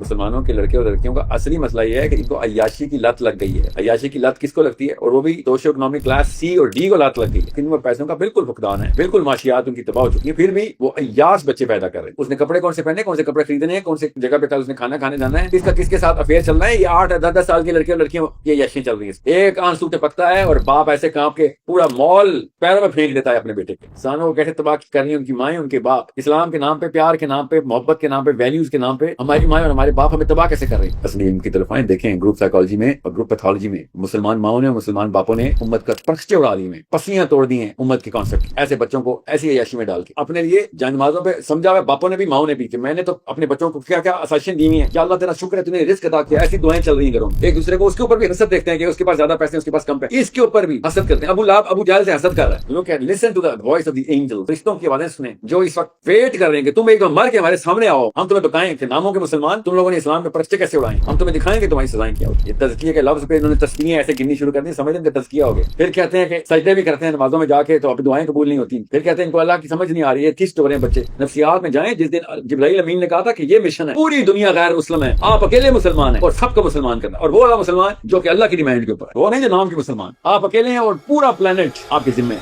مسلمانوں کے لڑکے اور لڑکیوں کا اصلی مسئلہ یہ ہے کہ ان کو عیاشی کی لت لگ گئی ہے. عیاشی کی لت کس کو لگتی ہے؟ اور وہ بھی سوشو اکنامک کلاس سی اور ڈی کو لت لگ گئی ہے. ان میں پیسوں کا بالکل فقدان ہے, بالکل معاشیات ان کی تباہ ہو چکی ہے, پھر بھی وہ عیاش بچے پیدا کر رہے ہیں. اس نے کپڑے کون سے پہنے, کون سے کپڑے خریدنے ہیں, کون سے جگہ پہ کل اس نے کھانا کھانے جانا ہے, کس کے ساتھ افیئر چل رہا ہے. یہ 8-10 سال کے لڑکے اور لڑکیوں یہ عیاشیاں چل رہی ہیں. ایک آنسو پہ پکتا ہے اور باپ ایسے کانپ کے پورا مال پیروں میں پھینک دیتا ہے اپنے بیٹے کے. انسانوں کو کیسے تباہ کر رہی ہیں ان کی مائیں, ان کے باپ. اسلام کے نام پہ, پیار کے نام پہ, محبت کے نام پہ, ویلیوز کے نام پہ ہماری مائیں اور ہمارے باپ ہمیں تباہ کیسے کر رہے ہیں. اصلی ان کی طرف آئیں دیکھیں, گروپ سائیکالوجی میں اور گروپ پیتھولوجی میں مسلمان ماؤں نے, مسلمان باپوں نے امت کا پرخچے اڑا دی, میں پسیاں توڑ دی ہیں امت کے کانسیپٹ. ایسے بچوں کو ایسی عیاشی میں ڈال کے اپنے لیے جان نمازوں پہ سمجھا ہوا باپوں نے بھی ماؤں نے بھی کہ میں نے تو اپنے بچوں کو کیا کیا آسائشیں دی ہیں, یا اللہ تیرا شکر ہے تو نے رزق عطا کیا. ایسی دعائیں چل رہی ہیں گھروں میں. ایک دوسرے کو اس کے اوپر بھی حسد دیکھتے ہیں کہ اس کے پاس زیادہ پیسے ہیں, اس کے پاس کم پیسے, اس کے اوپر بھی حسد کرتے ہیں. ابو لہب ابو جہل سے حسد کر رہا ہے. لوگ کہتے ہیں listen to the voice of the angel, فرشتوں کی آوازیں سنیں جو اس وقت ویٹ کر رہے ہیں کہ تم ایک بار مر کے ہمارے سامنے آؤ, ہم تمہیں بتائیں کہ ناموں کے مسلمان تم لوگوں نے اسلام کے پرچے کیسے اڑائے, ہم تمہیں دکھائیں کہ تمہاری سزائیں کیا ہوتی ہے. تزکیے کے لفظ پہ انہوں نے تسکیاں ایسے گننی شروع کر دی, سمجھ لیں کہ تزکیہ ہو گیا. پھر کہتے ہیں کہ سجدے بھی کرتے ہیں نمازوں میں جا کے تو اپنی دعائیں قبول نہیں ہوتی. پھر کہتے ہیں ان کو اللہ کی سمجھ نہیں آ رہی ہے, کس ٹورے بچے نفسیات میں جائیں. جس دن جبرائیل امین نے کہا تھا کہ یہ مشن ہے, پوری دنیا غیر مسلم ہے, آپ اکیلے مسلمان ہیں اور سب کو مسلمان کرنا, اور وہ والا مسلمان جو کہ اللہ کی ڈیمانڈ کے اوپر ہے, وہ نہیں جو نام کے مسلمان. آپ اکیلے ہیں اور پورا پلانٹ آپ کے ذمہ ہے.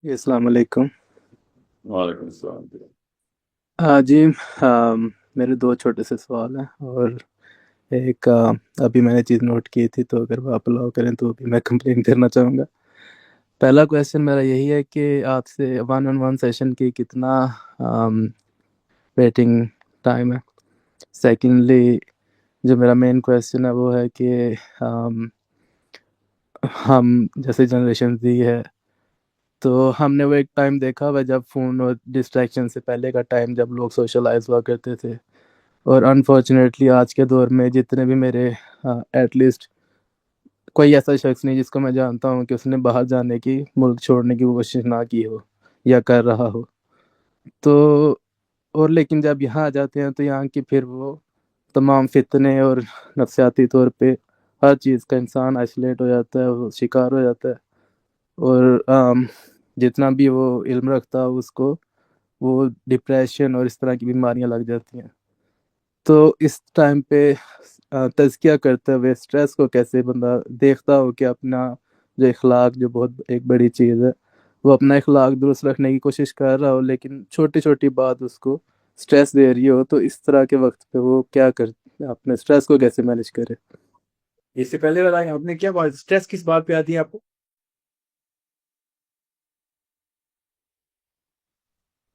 السلام علیکم. وعلیکم السلام. جی میرے 2 چھوٹے سے سوال ہیں, اور ایک ابھی میں نے چیز نوٹ کی تھی, تو اگر وہ آپ الاؤ کریں تو بھی میں کمپلین کرنا چاہوں گا. پہلا کویشچن میرا یہی ہے کہ آپ سے 1-on-1 سیشن کی کتنا ویٹنگ ٹائم ہے. سیکنڈلی جو میرا مین کویشچن ہے وہ ہے کہ ہم جیسے جنریشن دی ہے تو ہم نے وہ ایک ٹائم دیکھا ہوا جب فون اور ڈسٹریکشن سے پہلے کا ٹائم جب لوگ سوشلائز ہوا کرتے تھے, اور انفارچونیٹلی آج کے دور میں جتنے بھی میرے ایٹ لیسٹ کوئی ایسا شخص نہیں جس کو میں جانتا ہوں کہ اس نے باہر جانے کی, ملک چھوڑنے کی کوشش نہ کی ہو یا کر رہا ہو. تو اور لیکن جب یہاں آ جاتے ہیں تو یہاں کی پھر وہ تمام فتنے اور نفسیاتی طور پہ ہر چیز کا انسان آئسولیٹ ہو جاتا ہے, وہ شکار ہو جاتا ہے, اور جتنا بھی وہ علم رکھتا ہے اس کو وہ ڈپریشن اور اس طرح کی بیماریاں لگ جاتی ہیں. تو اس ٹائم پہ تزکیہ کرتے ہوئے اسٹریس کو کیسے بندہ دیکھتا ہو کہ اپنا جو اخلاق, جو بہت ایک بڑی چیز ہے, وہ اپنا اخلاق درست رکھنے کی کوشش کر رہا ہو لیکن چھوٹی چھوٹی بات اس کو اسٹریس دے رہی ہو, تو اس طرح کے وقت پہ وہ کیا کرتے, اپنے اسٹریس کو کیسے مینیج کرے. اس سے پہلے والا آپ نے کیا بات, اسٹریس کس بات پہ آتی ہے آپ کو؟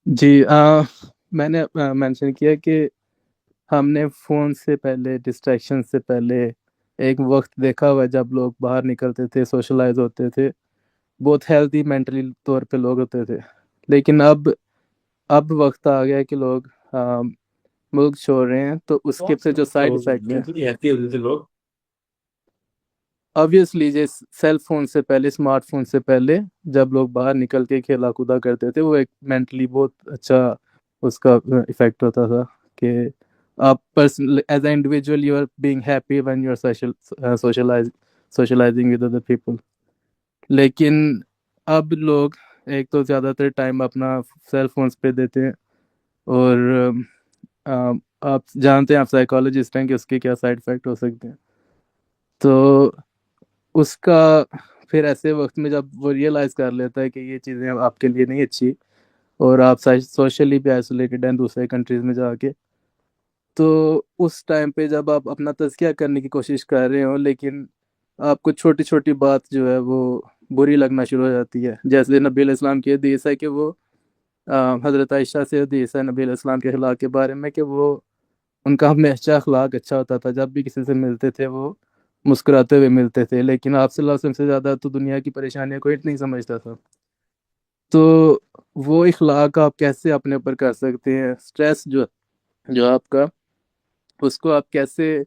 جی میں نے مینشن کیا کہ ہم نے فون سے پہلے, ڈسٹریکشن سے پہلے ایک وقت دیکھا ہوا جب لوگ باہر نکلتے تھے, سوشلائز ہوتے تھے, بہت ہیلتھی مینٹلی طور پہ لوگ ہوتے تھے. لیکن اب وقت آ گیا کہ لوگ ملک چھوڑ رہے ہیں, تو اس کے سے جو سائڈ افیکٹ ہے مینٹلی ہوتے تھے لوگ آبویسلی جیسے سیل فون سے پہلے, اسمارٹ فون سے پہلے جب لوگ باہر نکل کے کھیلا کودا کرتے تھے, وہ ایک مینٹلی بہت اچھا اس کا افیکٹ ہوتا تھا کہ آپ personal as a individual you are being happy when you are socialising with other people. لیکن اب لوگ ایک تو زیادہ تر ٹائم اپنا سیل فونس پہ دیتے ہیں, اور آپ جانتے ہیں, آپ سائیکالوجسٹ ہیں, کہ اس کے کیا سائڈ افیکٹ ہو سکتے ہیں. تو اس کا پھر ایسے وقت میں جب وہ ریئلائز کر لیتا ہے کہ یہ چیزیں آپ کے لیے نہیں اچھی, اور آپ سوشلی بھی آئسولیٹڈ ہیں دوسرے کنٹریز میں جا کے, تو اس ٹائم پہ جب آپ اپنا تزکیہ کرنے کی کوشش کر رہے ہو لیکن آپ کو چھوٹی چھوٹی بات جو ہے وہ بری لگنا شروع ہو جاتی ہے. جیسے نبی علیہ السلام کی حدیث ہے کہ وہ حضرت عائشہ سے حدیث ہے نبی علیہ السلام کے اخلاق کے بارے میں کہ وہ ان کا ہمیشہ اخلاق اچھا ہوتا تھا, جب بھی کسی سے ملتے تھے وہ مسکراتے ہوئے ملتے تھے, لیکن آپ صلی اللہ علیہ وسلم سے زیادہ تو دنیا کی پریشانیاں کوئی نہیں سمجھتا تھا. تو وہ اخلاق آپ کیسے اپنے اوپر کر سکتے ہیں, اسٹریس جو آپ کا, اس کو آپ کیسے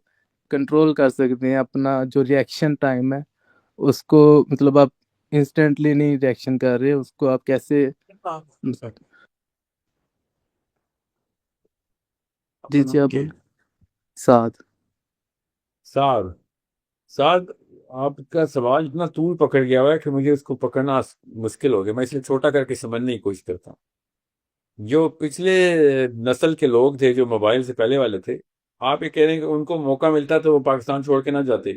کنٹرول کر سکتے ہیں, اپنا جو ریئیکشن ٹائم ہے اس کو, مطلب آپ انسٹنٹلی نہیں ریئیکشن کر رہے, اس کو آپ کیسے. جی جی آپ بولیں. سعد آپ کا سوال اتنا طول پکڑ گیا ہوا ہے کہ مجھے اس کو پکڑنا مشکل ہو گیا. میں اس لیے چھوٹا کر کے سمجھنے کی کوشش کرتا ہوں. جو پچھلے نسل کے لوگ تھے جو موبائل سے پہلے والے تھے, آپ یہ کہہ رہے ہیں کہ ان کو موقع ملتا تو وہ پاکستان چھوڑ کے نہ جاتے؟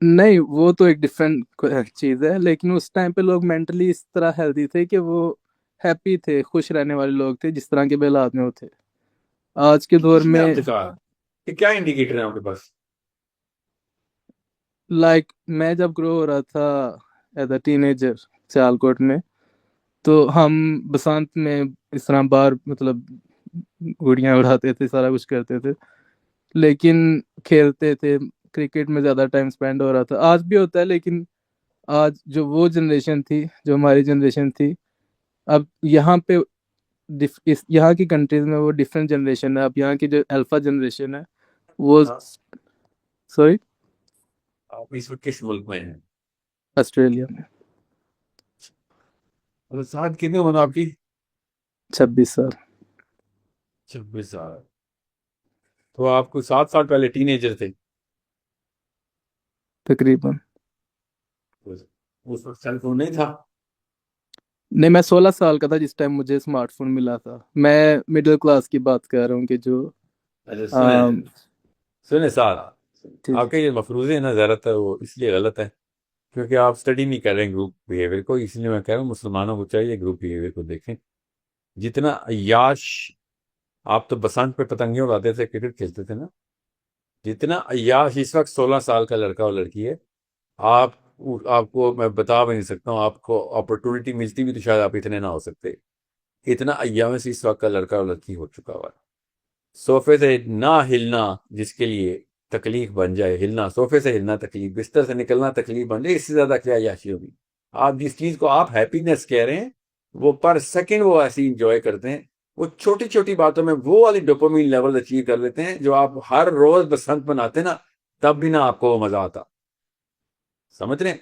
نہیں، وہ تو ایک ڈفرینٹ چیز ہے، لیکن اس ٹائم پہ لوگ مینٹلی اس طرح ہیلدی تھے کہ وہ ہیپی تھے، خوش رہنے والے لوگ تھے جس طرح کے بھی حالات میں وہ تھے۔ آج کے دور کس نے میں آپ سے کہا کہ کیا انڈیکیٹر ہے آپ کے پاس؟ لائک میں جب گرو ہو رہا تھا as a ten ager Sialkot میں، تو ہم بسانت میں اس طرح باہر مطلب گڑیاں اڑاتے تھے، سارا کچھ کرتے تھے، لیکن کھیلتے تھے، کرکٹ میں زیادہ ٹائم سپینڈ ہو رہا تھا۔ آج بھی ہوتا ہے، لیکن آج جو وہ جنریشن تھی، جو ہماری جنریشن تھی، اب یہاں پہ یہاں کی کنٹریز میں وہ ڈفرینٹ جنریشن ہے۔ اب یہاں کی جو الفا جنریشن ہے وہ سوری آپ اس وقت کس ملک میں ہیں؟ آسٹریلیا میں۔ ساتھ کتنے عمر آپ کی؟ 26 سال 26 سال۔ تو آپ کو 7 سال پہلے ٹین ایجر تھے؟ تقریباً۔ اس وقت سیل فون نہیں تھا؟ نہیں، میں 16 سال کا تھا جس ٹائم مجھے اسمارٹ فون ملا تھا۔ میں مڈل کلاس کی بات کر رہا ہوں کہ جو اچھا سنیں ساتھ، ٹھیک آپ کے یہ مفروضے ہیں نا زیادہ تر وہ اس لیے غلط ہے کیونکہ آپ اسٹڈی نہیں کر رہے ہیں گروپ بیہیویئر کو، اس لیے میں کہہ رہا ہوں مسلمانوں کو چاہیے گروپ بیہیویئر کو دیکھیں۔ جتنا عیاش آپ تو بسنت پہ پتنگیں اڑاتے تھے، کرکٹ کھیلتے تھے نا، جتنا عیاش اس وقت 16 سال کا لڑکا اور لڑکی ہے، آپ کو میں بتا بھی نہیں سکتا ہوں، آپ کو اپرچونٹی ملتی بھی تو شاید آپ اتنے نہ ہو سکتے۔ اتنا عیاش اس وقت کا لڑکا اور لڑکی ہو چکا ہوا ہے۔ صوفے سے نہ ہلنا جس کے لیے تکلیف بن جائے، ہلنا صوفے سے ہلنا تکلیف، بستر سے نکلنا تکلیف بن جائے، اس سے زیادہ کیا عیاشی ہوگی؟ آپ جس چیز کو آپ ہیپینس کہہ رہے ہیں وہ پر سیکنڈ وہ ایسی انجوائے کرتے ہیں، وہ چھوٹی چھوٹی باتوں میں وہ والی ڈوپامین لیول اچیو کر لیتے ہیں جو آپ ہر روز بسنت مناتے نا تب بھی نہ آپ کو وہ مزہ آتا۔ سمجھ رہے ہیں؟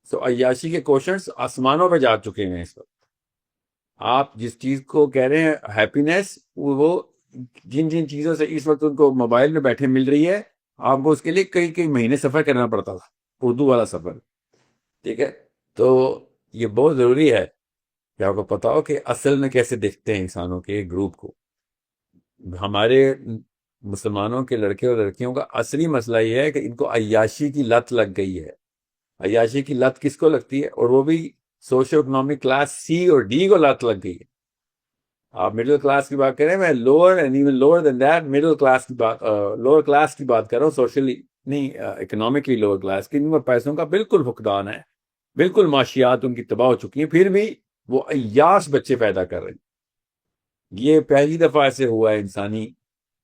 سو عیاشی کے کوشنز آسمانوں پہ جا چکے ہیں اس وقت۔ آپ جس چیز کو کہہ رہے ہیں ہیپینس، وہ جن جن چیزوں سے اس وقت ان کو موبائل میں بیٹھے مل رہی ہے، آپ کو اس کے لیے کئی کئی مہینے سفر کرنا پڑتا تھا، اردو والا سفر، ٹھیک ہے؟ تو یہ بہت ضروری ہے کہ آپ کو پتا ہو کہ اصل میں کیسے دیکھتے ہیں انسانوں کے ایک گروپ کو۔ ہمارے مسلمانوں کے لڑکے اور لڑکیوں کا اصلی مسئلہ یہ ہے کہ ان کو عیاشی کی لت لگ گئی ہے۔ عیاشی کی لت کس کو لگتی ہے؟ اور وہ بھی سوشو اکنامک کلاس سی اور ڈی کو لت لگ گئی ہے۔ آپ مڈل کلاس کی بات کریں، میں lower and even lower than that middle class کی بات، لوور کلاس کی بات کر رہا ہوں، سوشلی نہیں، اکنامکلی لوور کلاس کی، ان میں پیسوں کا بالکل فقدان ہے، بالکل معاشیات ان کی تباہ ہو چکی ہیں، پھر بھی وہ عیاش بچے پیدا کر رہے ہیں۔ یہ پہلی دفعہ ایسے ہوا ہے انسانی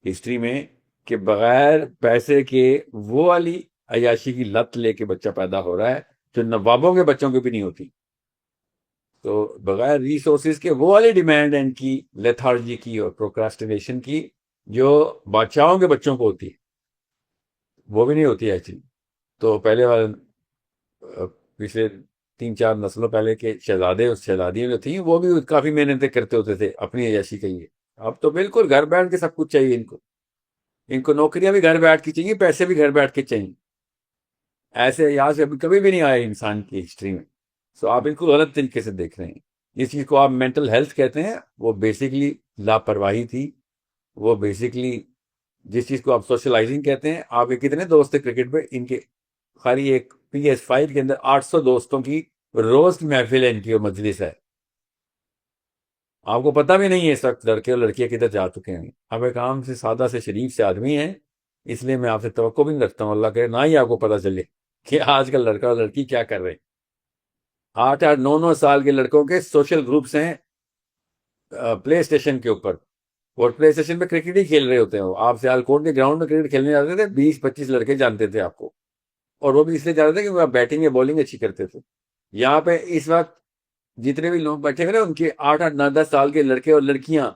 ہسٹری میں کہ بغیر پیسے کے وہ والی عیاشی کی لت لے کے بچہ پیدا ہو رہا ہے جو نوابوں کے بچوں کے بھی نہیں ہوتی۔ تو بغیر ریسورسز کے وہ والی ڈیمانڈ ہے ان کی لیتھارجی کی اور پروکراسٹینیشن کی جو بادشاہوں کے بچوں کو ہوتی ہے، وہ بھی نہیں ہوتی ایکچولی۔ تو پہلے والے پچھلے 3-4 نسلوں پہلے کے شہزادے اور شہزادیاں جو تھیں وہ بھی کافی محنتیں کرتے ہوتے تھے اپنی عیاشی کے لیے۔ اب تو بالکل گھر بیٹھ کے سب کچھ چاہیے ان کو نوکریاں بھی گھر بیٹھ کے چاہیے، پیسے بھی گھر بیٹھ کے چاہیے۔ ایسے عیاش ابھی کبھی بھی نہیں آئے انسان کی ہسٹری میں۔ سو آپ ان کو غلط طریقے سے دیکھ رہے ہیں۔ جس چیز کو آپ مینٹل ہیلتھ کہتے ہیں وہ بیسیکلی لاپرواہی تھی، وہ بیسیکلی جس چیز کو آپ سوشلائزنگ کہتے ہیں۔ آپ کے کتنے دوست تھے کرکٹ میں؟ ان کے خالی ایک PS5 کے اندر 800 دوستوں کی روز کی محفل ہے، ان کی مجلس ہے۔ آپ کو پتہ بھی نہیں ہے اس وقت لڑکے اور لڑکیاں کدھر جا چکے ہیں۔ آپ ایک عام سے سادہ سے شریف سے آدمی ہیں، اس لیے میں آپ سے توقع بھی نہیں رکھتا ہوں، اللہ کرے نہ ہی آپ کو پتہ چلے کہ آج کل لڑکا اور لڑکی کیا کر رہے ہیں۔ 8-9 سال کے لڑکوں کے سوشل گروپس ہیں پلے اسٹیشن کے اوپر، اور پلے اسٹیشن پہ کرکٹ ہی کھیل رہے ہوتے ہیں۔ آپ سیالکوٹ کے گراؤنڈ میں کرکٹ کھیلنے جاتے تھے، 20-25 لڑکے جانتے تھے آپ کو، اور وہ بھی اس لیے جانتے تھے کہ وہ بیٹنگ یا بالنگ اچھی کرتے تھے۔ یہاں پہ اس وقت جتنے بھی لوگ بیٹھے ہوئے نا ان کے 8-9-10 سال کے لڑکے اور لڑکیاں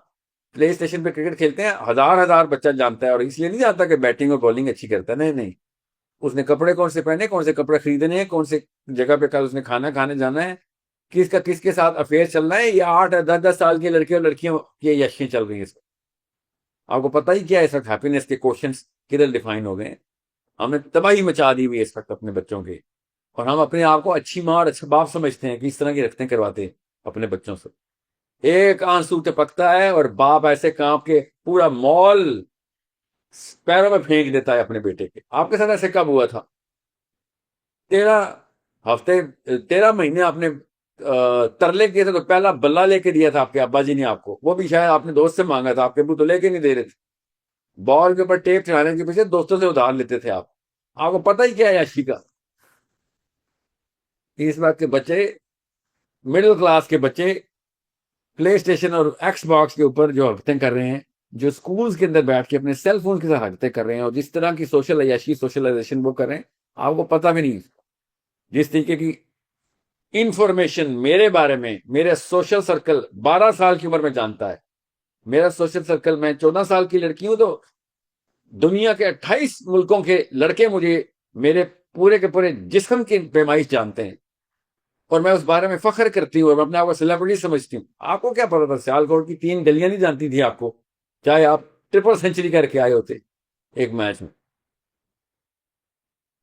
پلے اسٹیشن پہ کرکٹ کھیلتے ہیں، ہزار بچہ جانتا ہے، اور اس لیے نہیں جانتا کہ بیٹنگ اور بالنگ اچھی کرتا ہے، نہیں، اس نے کپڑے کون سے پہنے، کون سے کپڑے خریدنے ہیں، کون سے جگہ پہ کل اس نے کھانا کھانے جانا ہے، کس کا کس کے ساتھ افیئر چلنا ہے، یا 8-10 سال کے لڑکے اور لڑکیاں کی یشیں چل رہی ہیں اس وقت۔ آپ کو پتہ ہی کیا ہے اس وقت ہیپینس کے کوشنس کدھر ڈیفائن ہو گئے ہیں؟ ہم نے تباہی مچا دی ہوئی ہے اس وقت اپنے بچوں کے، اور ہم اپنے آپ کو اچھی ماں اور اچھا باپ سمجھتے ہیں کہ اس طرح کی رکھتے کرواتے ہیں اپنے بچوں سے۔ ایک آنسو ٹپکتا ہے اور باپ ایسے کانپ کے پورا مال پیروں میں پھینک دیتا ہے اپنے بیٹے کے. آپ کے ساتھ ایسے کب ہوا تھا؟ 13 مہینے آپ نے ترلے کیے تھے تو پہلا بلہ لے کے دیا تھا آپ کے ابا جی نے آپ کو، وہ بھی شاید آپ نے دوست سے مانگا تھا، آپ کے ابو تو لے کے نہیں دے رہے تھے. بال کے اوپر ٹیپ چڑھانے کے پیچھے دوستوں سے ادھار لیتے تھے آپ کو پتہ ہی کیا ہے عیاشی کا. اس بات کے بچے، مڈل کلاس کے بچے پلے اسٹیشن اور ایکس باکس کے اوپر جو حرکتیں کر رہے ہیں، جو اسکولز کے اندر بیٹھ کے اپنے سیل فون کے ساتھ حرکتیں کر رہے ہیں، اور جس طرح کی سوشل عیاشی سوشلائزیشن وہ کر رہے ہیں، آپ کو پتہ بھی نہیں. جس طریقے کی انفارمیشن میرے بارے میں میرے سوشل سرکل 12 سال کی عمر میں جانتا ہے. میرا سوشل سرکل، میں 14 سال کی لڑکی ہوں تو دنیا کے 28 ملکوں کے لڑکے مجھے میرے پورے کے پورے جسم کی پیمائش جانتے ہیں، اور میں اس بارے میں فخر کرتی ہوں اور میں اپنے آپ کو سیلیبریٹی سمجھتی ہوں. آپ کو کیا پتا تھا سیالکوٹ کی 3 گلیاں نہیں جانتی تھی آپ کو، چاہے آپ ٹرپل سینچری کر کے آئے ہوتے ایک میچ میں.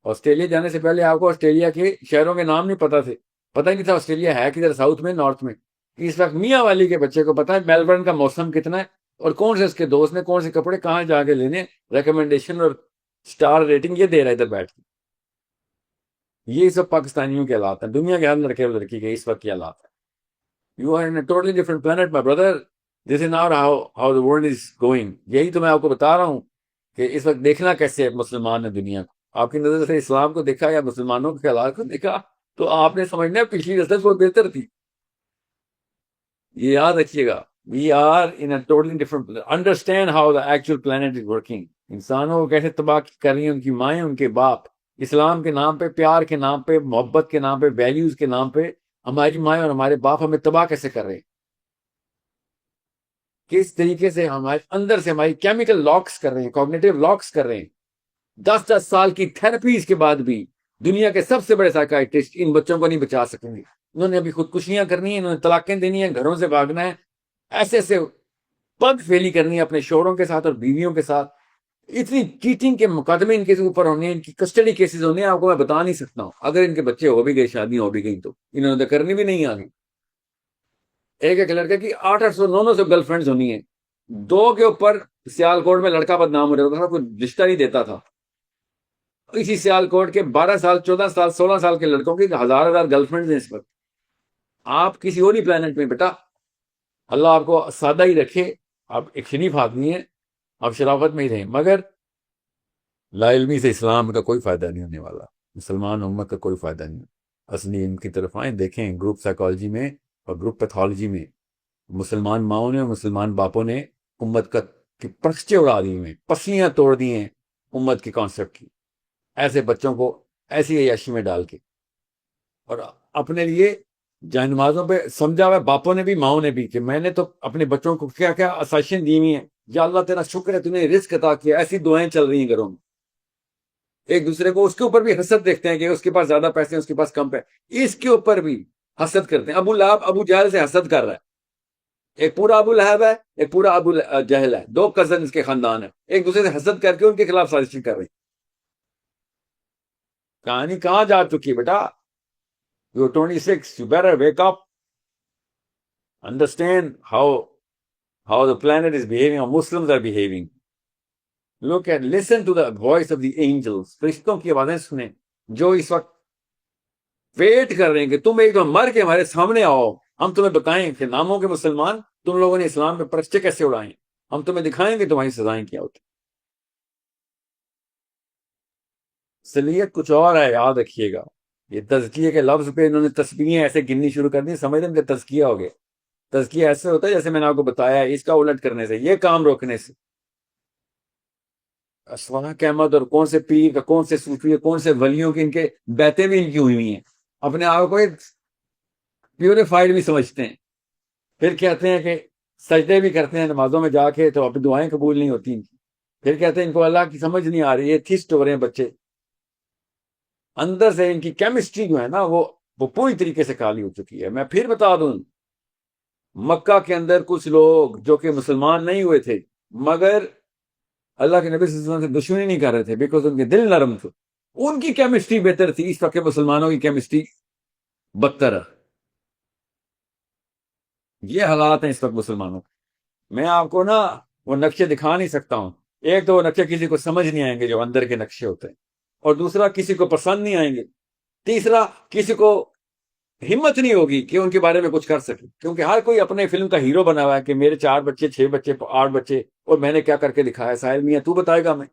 آسٹریلیا جانے سے پہلے آپ کو آسٹریلیا کے شہروں کے نام نہیں پتا تھے، پتہ ہی نہیں تھا آسٹریلیا ہے کدھر، ساؤتھ میں نارتھ میں. اس وقت میاں والی کے بچے کو پتا ہے میلبرن کا موسم کتنا ہے، اور کون سے اس کے دوست نے کون سے کپڑے کہاں جا کے لینے، ریکمنڈیشن اور سٹار ریٹنگ یہ دے رہا ہے ادھر بیٹھ کے. یہ سب پاکستانیوں کے حالات ہیں، دنیا کے ہر لڑکے اور لڑکی کے اس وقت کے حالات ہیں. You are in a totally different planet my brother. This is not how the world is going. یہی تو میں آپ کو بتا رہا ہوں کہ اس وقت دیکھنا کیسے ہے مسلمان نے دنیا کو. آپ کی نظر سے اسلام کو دیکھا یا مسلمانوں کے خیالات کو دیکھا تو آپ نے سمجھنا ہے پچھلی نسل بہت بہتر تھی. یہ یاد رکھیے گا. We are in a totally different. Understand how the actual plant is working. انسانوں کو کیسے تباہ کر رہی ہیں ان کی مائیں، ان کے باپ. اسلام کے نام پہ، پیار کے نام پہ، محبت کے نام پہ، ویلیوز کے نام پہ ہماری مائیں اور ہمارے باپ ہمیں تباہ کیسے کر رہے ہیں. کس طریقے سے ہمارے اندر سے ہماری کیمیکل لاکس کر رہے ہیں، کوگنیٹو لاکس کر رہے ہیں. 10 سال کی تھراپیز کے بعد بھی دنیا کے سب سے بڑے سائیکائٹرسٹ ان بچوں کو نہیں بچا سکیں گے. انہوں نے ابھی خودکشیاں کرنی ہیں، انہوں نے طلاقیں دینی ہیں، گھروں سے بھاگنا ہے، ایسے ایسے پگ فیلی کرنی ہے اپنے شوہروں کے ساتھ اور بیویوں کے ساتھ. اتنی چیٹنگ کے مقدمے ان کے اوپر ہونے ہیں، ان کی کسٹڈی کیسز ہونے ہیں، آپ کو میں بتا نہیں سکتا ہوں. اگر ان کے بچے ہو بھی گئے، شادیاں ہو بھی گئی، تو انہوں نے کرنی بھی نہیں آگے. ایک لڑکے کی 800-900 گرل فرینڈز ہونی ہیں. 2 کے اوپر سیالکوٹ میں لڑکا بدنام ہو رہا تھا، کوئی رشتہ نہیں دیتا تھا. اسی سیالکوٹ کے 12 سال 14 سال 16 سال کے لڑکوں کی ہزار گرل فرینڈز ہیں اس وقت. آپ کسی اور ہی پلانٹ میں بیٹا. اللہ آپ کو سادہ ہی رکھے. آپ ایک شریف آدمی ہیں، آپ شرافت میں ہی رہیں، مگر لا علمی سے اسلام کا کوئی فائدہ نہیں ہونے والا، مسلمان امت کا کوئی فائدہ نہیں. اصلی ان کی طرف آئیں، دیکھیں گروپ سائیکالوجی میں اور گروپ پیتھولوجی میں مسلمان ماؤں نے اور مسلمان باپوں نے امت کا کی پرخچے اڑا دی ہیں، پسلیاں توڑ دی ہیں امت کے کانسیپٹ کی، ایسے بچوں کو ایسی عیاشی میں ڈال کے. اور اپنے لیے جائنمازوں پہ سمجھا ہوا ہے باپوں نے بھی ماؤں نے بھی کہ میں نے تو اپنے بچوں کو کیا کیا آسائشیں دی ہوئی ہیں. یا اللہ تیرا شکر ہے تو نے رزق عطا کیا. ایسی دعائیں چل رہی ہیں گھروں میں. ایک دوسرے کو اس کے اوپر بھی حسد دیکھتے ہیں کہ اس کے پاس زیادہ پیسے ہیں، اس کے پاس کم پیسے، اس کے اوپر بھی حسد کرتے ہیں. ابو لہب ابو جہل سے حسد کر رہا ہے. ایک پورا ابو لہب ہے، ایک پورا ابو جہل ہے، 2 کزن اس کے خاندان ہیں، ایک دوسرے سے حسد کر کے ان کے خلاف سازشیں کر رہے ہیں. کہانی کہاں جا چکی بیٹا؟ You're 26. You better wake up. Understand how the planet is behaving, how Muslims are behaving. Listen to the voice of the angels. فرشتوں کی آوازیں سنیں جو اس وقت ویٹ کر رہے ہیں کہ تم ایک دم مر کے ہمارے سامنے آؤ، ہم تمہیں بتائیں کہ ناموں کے مسلمان تم لوگوں نے اسلام پہ پرچے کیسے اڑائیں، ہم تمہیں دکھائیں گے تمہاری سزائیں کیا ہوتی. اصلیت کچھ اور ہے، یاد رکھیے گا. یہ تزکیے کے لفظ پہ انہوں نے تسبیحیں ایسے گننی شروع کر دی، سمجھ رہے ہیں کہ تزکیہ ہو گیا. تزکیہ ایسے ہوتا ہے جیسے میں نے آپ کو بتایا، اس کا الٹ کرنے سے، یہ کام روکنے سے. اسواق احمد اور کون سے پیر کا، کون سے صوفی، کون سے ولیوں کی ان کے بیعتیں بھی ان کی ہوئی ہوئی ہیں. اپنے آپ کو پیوریفائڈ بھی سمجھتے ہیں. پھر کہتے ہیں کہ سجدے بھی کرتے ہیں نمازوں میں جا کے تو اپنی دعائیں قبول نہیں ہوتی ان کی. پھر کہتے ہیں ان کو اللہ کی سمجھ نہیں آ رہی، یہ تھسٹ ہو رہے ہیں بچے. اندر سے ان کی کیمسٹری جو ہے نا وہ پوری طریقے سے خالی ہو چکی ہے. میں پھر بتا دوں، مکہ کے اندر کچھ لوگ جو کہ مسلمان نہیں ہوئے تھے مگر اللہ کے نبی صلی اللہ علیہ وسلم سے دشمنی نہیں کر رہے تھے بیکاز ان کے دل نرم تھے، ان کی کیمسٹری بہتر تھی. اس وقت کے مسلمانوں کی کیمسٹری بدتر ہے. یہ حالات ہیں اس وقت مسلمانوں کے. میں آپ کو نا وہ نقشے دکھا نہیں سکتا ہوں. ایک تو وہ نقشے کسی کو سمجھ نہیں آئیں گے جو اندر کے نقشے ہوتے ہیں، اور دوسرا کسی کو پسند نہیں آئیں گے، تیسرا کسی کو ہمت نہیں ہوگی کہ ان کے بارے میں کچھ کر سکے، کیونکہ ہر کوئی اپنے فلم کا ہیرو بنا ہوا ہے کہ میرے 4 بچے 6 بچے 8 بچے اور میں نے کیا کر کے دکھایا، ساحل میاں تو بتائے گا۔ میں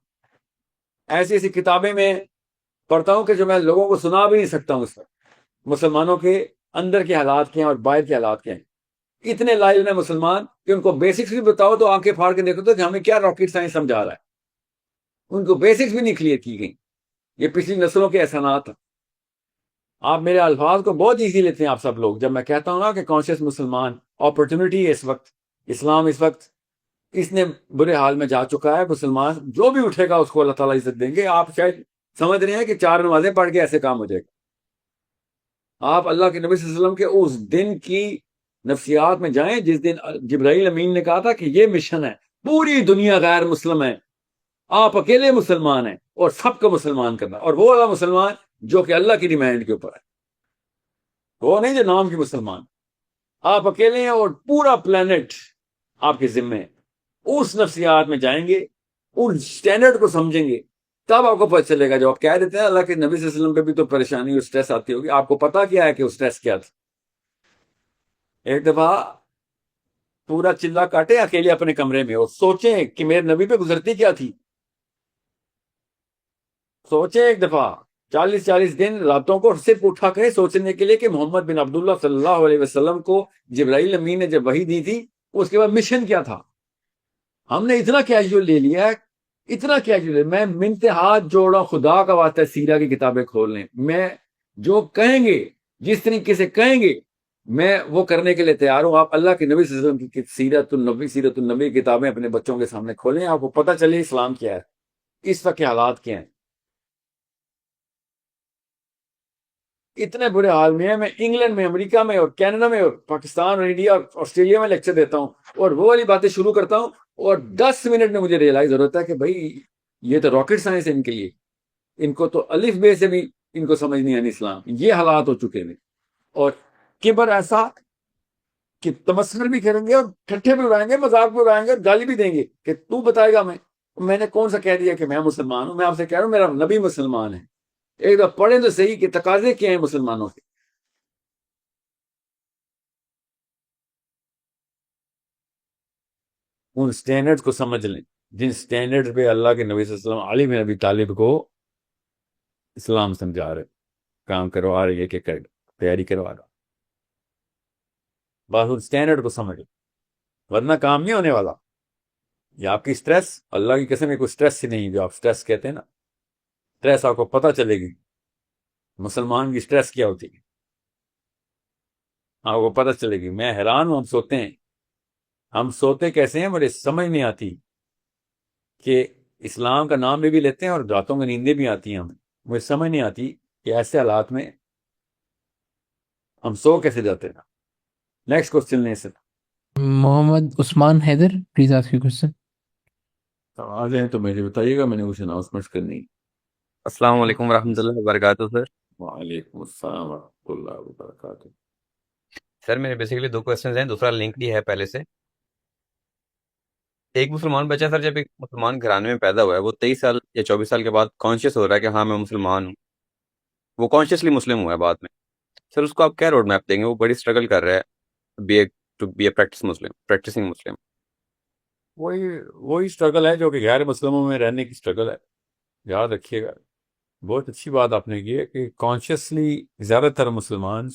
ایسی ایسی کتابیں میں پڑھتا ہوں کہ جو میں لوگوں کو سنا بھی نہیں سکتا ہوں اس وقت، مسلمانوں کے اندر کے حالات کیا ہیں اور باہر کے حالات کیا ہیں۔ اتنے لائل ہیں مسلمان کہ ان کو بیسکس بھی بتاؤ تو آنکھیں پھاڑ کے دیکھو تو کہ ہمیں کیا راکٹ سائنس سمجھا رہا ہے، ان کو بیسکس بھی نہیں کلیئر کی گئی۔ یہ پچھلی نسلوں کے احسانات ہیں۔ آپ میرے الفاظ کو بہت ایزی لیتے ہیں آپ سب لوگ، جب میں کہتا ہوں نا کہ کانشیس مسلمان اپرچونٹی ہے اس وقت، اسلام اس وقت اس نے برے حال میں جا چکا ہے، مسلمان جو بھی اٹھے گا اس کو اللہ تعالیٰ عزت دیں گے۔ آپ شاید سمجھ رہے ہیں کہ 4 نمازیں پڑھ کے ایسے کام ہو جائے گا۔ آپ اللہ کے نبی صلی اللہ علیہ وسلم کے اس دن کی نفسیات میں جائیں جس دن جبرائیل امین نے کہا تھا کہ یہ مشن ہے، پوری دنیا غیر مسلم ہے، آپ اکیلے مسلمان ہیں اور سب کو مسلمان کرنا، اور وہ والا مسلمان جو کہ اللہ کی ڈیمانڈ کے اوپر ہے، وہ نہیں جو نام کی مسلمان۔ آپ اکیلے ہیں اور پورا پلانٹ آپ کے ذمے ہے۔ اس نفسیات میں جائیں گے، ان سٹینڈرڈ کو سمجھیں گے، تب آپ کو پتہ چلے گا۔ جو آپ کہہ دیتے ہیں اللہ کے نبی صلی اللہ علیہ وسلم پہ بھی تو پریشانی اور سٹریس آتی ہوگی، آپ کو پتا کیا ہے کہ وہ سٹریس کیا تھا؟ ایک دفعہ پورا چلا کاٹے اکیلے اپنے کمرے میں اور سوچیں کہ میرے نبی پہ گزرتی کیا تھی۔ سوچیں ایک دفعہ 40 دن راتوں کو صرف اٹھا کرے سوچنے کے لیے کہ محمد بن عبداللہ صلی اللہ علیہ وسلم کو جبرائیل امین نے جب وحی دی تھی اس کے بعد مشن کیا تھا۔ ہم نے اتنا کیجول لے لیا ہے، اتنا کیجول۔ میں منتے ہاتھ جوڑا، خدا کا واسطہ سیرہ کی کتابیں کھول لیں، میں جو کہیں گے جس طریقے سے کہیں گے میں وہ کرنے کے لیے تیار ہوں۔ آپ اللہ کے نبی صلی اللہ علیہ وسلم کی سیرت النبی کتابیں اپنے بچوں کے سامنے کھولیں، آپ کو پتہ چلے اسلام کیا ہے، اس وقت کے حالات کیا ہیں۔ اتنے برے حال میں ہے، میں انگلینڈ میں، امریکہ میں اور کینیڈا میں اور پاکستان اور انڈیا اور آسٹریلیا میں لیکچر دیتا ہوں اور وہ والی باتیں شروع کرتا ہوں اور 10 منٹ میں مجھے ریئلائز ہوتا ہے کہ بھائی یہ تو راکٹ سائنس ہے ان کے لیے، ان کو تو الف بے سے بھی ان کو سمجھ نہیں آنی اسلام۔ یہ حالات ہو چکے ہیں، اور کبر ایسا کہ تمسخر بھی کریں گے اور ٹھٹھے بھی اڑائیں گے، مذاق بھی اڑائیں گے اور گالی بھی دیں گے کہ تو بتائے گا میں نے کون سا کہہ دیا کہ میں مسلمان ہوں۔ میں آپ سے کہہ رہا ہوں میرا نبی مسلمان ہے۔ ایک دفعہ پڑھیں تو صحیح کہ تقاضے کیا ہیں مسلمانوں کے۔ ان سٹینڈرڈ کو سمجھ لیں جن سٹینڈرڈ پہ اللہ کے نبی صلی اللہ علیہ وسلم علی بن ابی طالب کو اسلام سمجھا رہے، کام کروا رہے ہیں کہ تیاری کروا رہا، بس ان سٹینڈرڈ کو سمجھ لیں، ورنہ کام نہیں ہونے والا۔ یہ آپ کی سٹریس اللہ کی قسم کوئی سٹریس ہی نہیں جو آپ سٹریس کہتے ہیں نا، سٹریس آپ کو پتہ چلے گی مسلمان کی سٹریس کیا ہوتی ہے، آپ کو پتہ چلے گی۔ میں حیران ہوں، ہم سوتے کیسے ہیں، مجھے سمجھ نہیں آتی کہ اسلام کا نام بھی لیتے ہیں اور راتوں میں نیندیں بھی آتی ہیں ہمیں، مجھے سمجھ نہیں آتی کہ ایسے حالات میں ہم سو کیسے جاتے ہیں۔ نیکسٹ کوسچن لیں سر۔ Muhammad Usman Haider, please ask your question. آ جائیں تو مجھے بتائیے گا، میں نے کچھ اناؤنسمنٹس کرنی۔ السلام علیکم ورحمۃ اللہ وبرکاتہ سر. وعلیکم السلام ورحمۃ اللہ وبرکاتہ۔ سر میرے بیسیکلی 2 کوشچنز ہیں، دوسرا لنک بھی ہے پہلے سے۔ ایک مسلمان بچہ سر جب ایک مسلمان گھرانے میں پیدا ہوا ہے، وہ 23 سال یا 24 سال کے بعد کانشیس ہو رہا ہے کہ ہاں میں مسلمان ہوں، وہ کانشیسلی مسلم ہوا ہے بعد میں، سر اس کو آپ کیا روڈ میپ دیں گے؟ وہ بڑی اسٹرگل کر رہا ہے ٹو بی اے پریکٹسنگ مسلم۔ وہی اسٹرگل ہے جو کہ غیر مسلموں میں رہنے کی اسٹرگل ہے، یاد رکھیے گا۔ بہت اچھی بات آپ نے کی ہے کہ کانشیسلی زیادہ تر مسلمان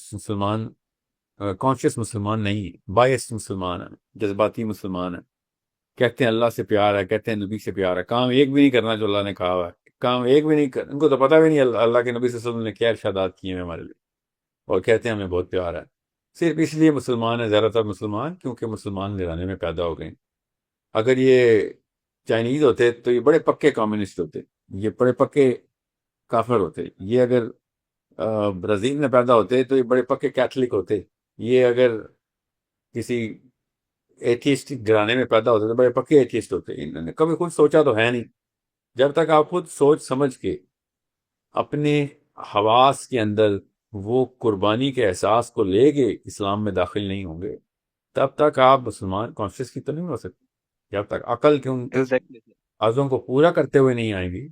کانشیس مسلمان نہیں، بائس مسلمان ہیں، جذباتی مسلمان ہیں، کہتے ہیں اللہ سے پیار ہے، کہتے ہیں نبی سے پیار ہے، کام ایک بھی نہیں کرنا جو اللہ نے کہا ہوا ہے، کام ایک بھی نہیں ان کو تو پتہ بھی نہیں اللہ کے نبی صلی اللہ علیہ وسلم نے کیا ارشادات کیے ہیں ہمارے لیے، اور کہتے ہیں ہمیں بہت پیار ہے۔ صرف اس لیے مسلمان ہیں زیادہ تر مسلمان کیونکہ مسلمان گھرانے میں پیدا ہو گئے۔ اگر یہ چائنیز ہوتے تو یہ بڑے پکے کمیونسٹ ہوتے، یہ بڑے پکے کافر ہوتے۔ یہ اگر برازیل میں پیدا ہوتے تو یہ بڑے پکے کیتھولک ہوتے۔ یہ اگر کسی ایتھیسٹ گھرانے میں پیدا ہوتے تو بڑے پکے ایتھیسٹ ہوتے۔ انہوں نے کبھی خود سوچا تو ہے نہیں۔ جب تک آپ خود سوچ سمجھ کے اپنے حواس کے اندر وہ قربانی کے احساس کو لے کے اسلام میں داخل نہیں ہوں گے، تب تک آپ مسلمان کانشیس کی تو نہیں ہو سکتے۔ جب تک تقاضوں کو پورا کرتے ہوئے نہیں آئیں گی،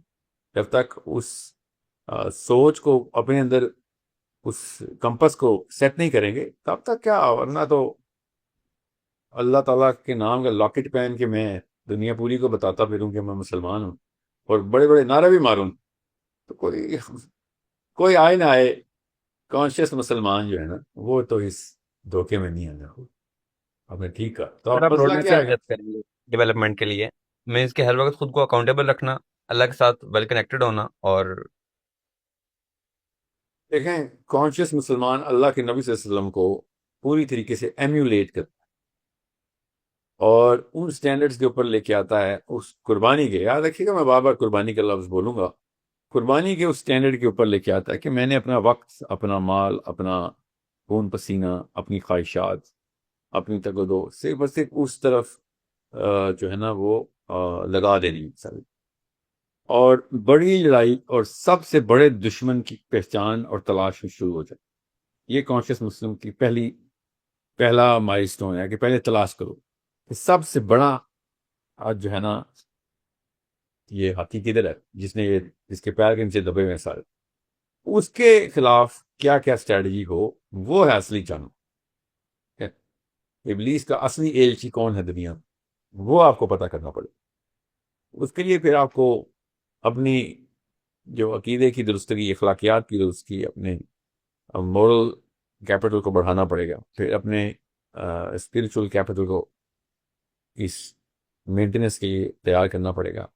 جب تک اس سوچ کو اپنے اندر اس کمپس کو سیٹ نہیں کریں گے، تب تک کیا، ورنہ تو اللہ تعالیٰ کے نام کا لاکٹ پہن کے میں دنیا پوری کو بتاتا پھروں کہ میں مسلمان ہوں اور بڑے بڑے نعرے بھی ماروں، تو کوئی آئے نہ آئے، کانشیس مسلمان جو ہے نا وہ تو اس دھوکے میں نہیں آنا۔ آپ نے ٹھیک کہا۔ تو سر اب آپ روڈ مسئلہ میپ کیا کیا ہے؟ سجیسٹ کریں گے ڈیولپمنٹ کے لیے؟ مینس کہ ہر وقت خود کو اکاؤنٹیبل رکھنا، اللہ کے ساتھ ویل کنیکٹڈ ہونا، اور دیکھیں، کانشیس مسلمان اللہ کے نبی صلی اللہ علیہ وسلم کو پوری طریقے سے ایمیولیٹ کرتا ہے اور ان سٹینڈرڈز کے اوپر لے کے آتا ہے، اس قربانی کے، یاد رکھیے گا میں بار بار قربانی کا لفظ بولوں گا، قربانی کے اس سٹینڈرڈ کے اوپر لے کے آتا ہے کہ میں نے اپنا وقت، اپنا مال، اپنا خون پسینہ، اپنی خواہشات، اپنی تگ و دو صرف اور صرف اس طرف جو ہے نا وہ لگا دینی سر، اور بڑی لڑائی اور سب سے بڑے دشمن کی پہچان اور تلاش شروع ہو جائے۔ یہ کانشیس مسلم کی پہلا مائلسٹون ہے کہ پہلے تلاش کرو کہ سب سے بڑا آج جو ہے نا یہ ہاتھی کدھر ہے، جس کے پیر کے نیچے دبے ہوئے ہیں سارے، اس کے خلاف کیا کیا اسٹریٹجی ہو، وہ ہے اصلی جنگ۔ ابلیس کا اصلی ایلچی کون ہے دنیا میں، وہ آپ کو پتہ کرنا پڑے۔ اس کے لیے پھر آپ کو اپنی جو عقیدے کی درستگی، اخلاقیات کی درستگی، اپنے مورل کیپٹل کو بڑھانا پڑے گا، پھر اپنے اسپرچل کیپٹل کو اس مینٹیننس کے لیے تیار کرنا پڑے گا،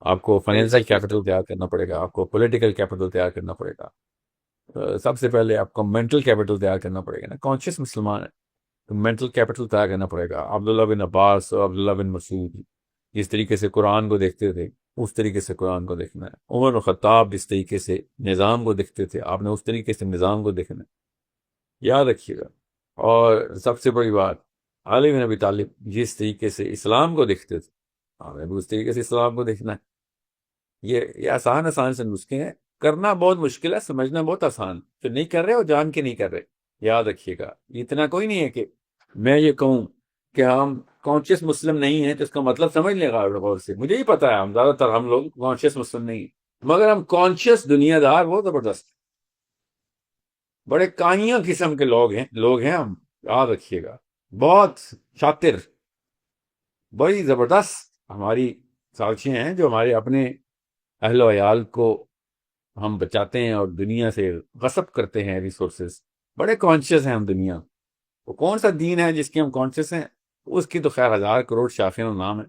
آپ کو فائنینشیل کیپٹل تیار کرنا پڑے گا، آپ کو پولیٹیکل کیپٹل تیار کرنا پڑے گا، سب سے پہلے آپ کو مینٹل کیپٹل تیار کرنا پڑے گا نا، کانشیس مسلمان ہے تو مینٹل کیپٹل تیار کرنا پڑے گا۔ عبداللہ بن عباس اور عبداللہ بن مسعود جس طریقے سے قرآن کو دیکھتے تھے اس طریقے سے قرآن کو دیکھنا ہے، عمر الخطاب جس طریقے سے نظام کو دیکھتے تھے آپ نے اس طریقے سے نظام کو دیکھنا ہے، یاد رکھیے گا۔ اور سب سے بڑی بات، علی بن ابی طالب جس طریقے سے اسلام کو دیکھتے تھے آپ نے بھی اس طریقے سے اسلام کو دیکھنا ہے۔ یہ آسان سے نسخے ہیں، کرنا بہت مشکل ہے، سمجھنا بہت آسان، جو نہیں کر رہے وہ جان کے نہیں کر رہے، یاد رکھیے گا۔ اتنا کوئی نہیں ہے کہ میں یہ کہوں کہ ہم کانشیس مسلم نہیں ہیں تو اس کا مطلب سمجھ لے گا غور سے، مجھے ہی پتا ہے ہم زیادہ تر ہم لوگ کانشیس مسلم نہیں ہیں، مگر ہم کانشیس دنیا دار بہت زبردست، بڑے کائیاں قسم کے لوگ ہیں ہم، یاد رکھیے گا، بہت شاطر، بڑی زبردست ہماری سازشیں ہیں جو ہمارے اپنے اہل و عیال کو ہم بچاتے ہیں اور دنیا سے غصب کرتے ہیں ریسورسز، بڑے کانشیس ہیں ہم دنیا۔ وہ کون سا دین ہے جس کے ہم کانشیس ہیں؟ اس کی تو خیر ہزار کروڑ شافیوں کا نام ہے۔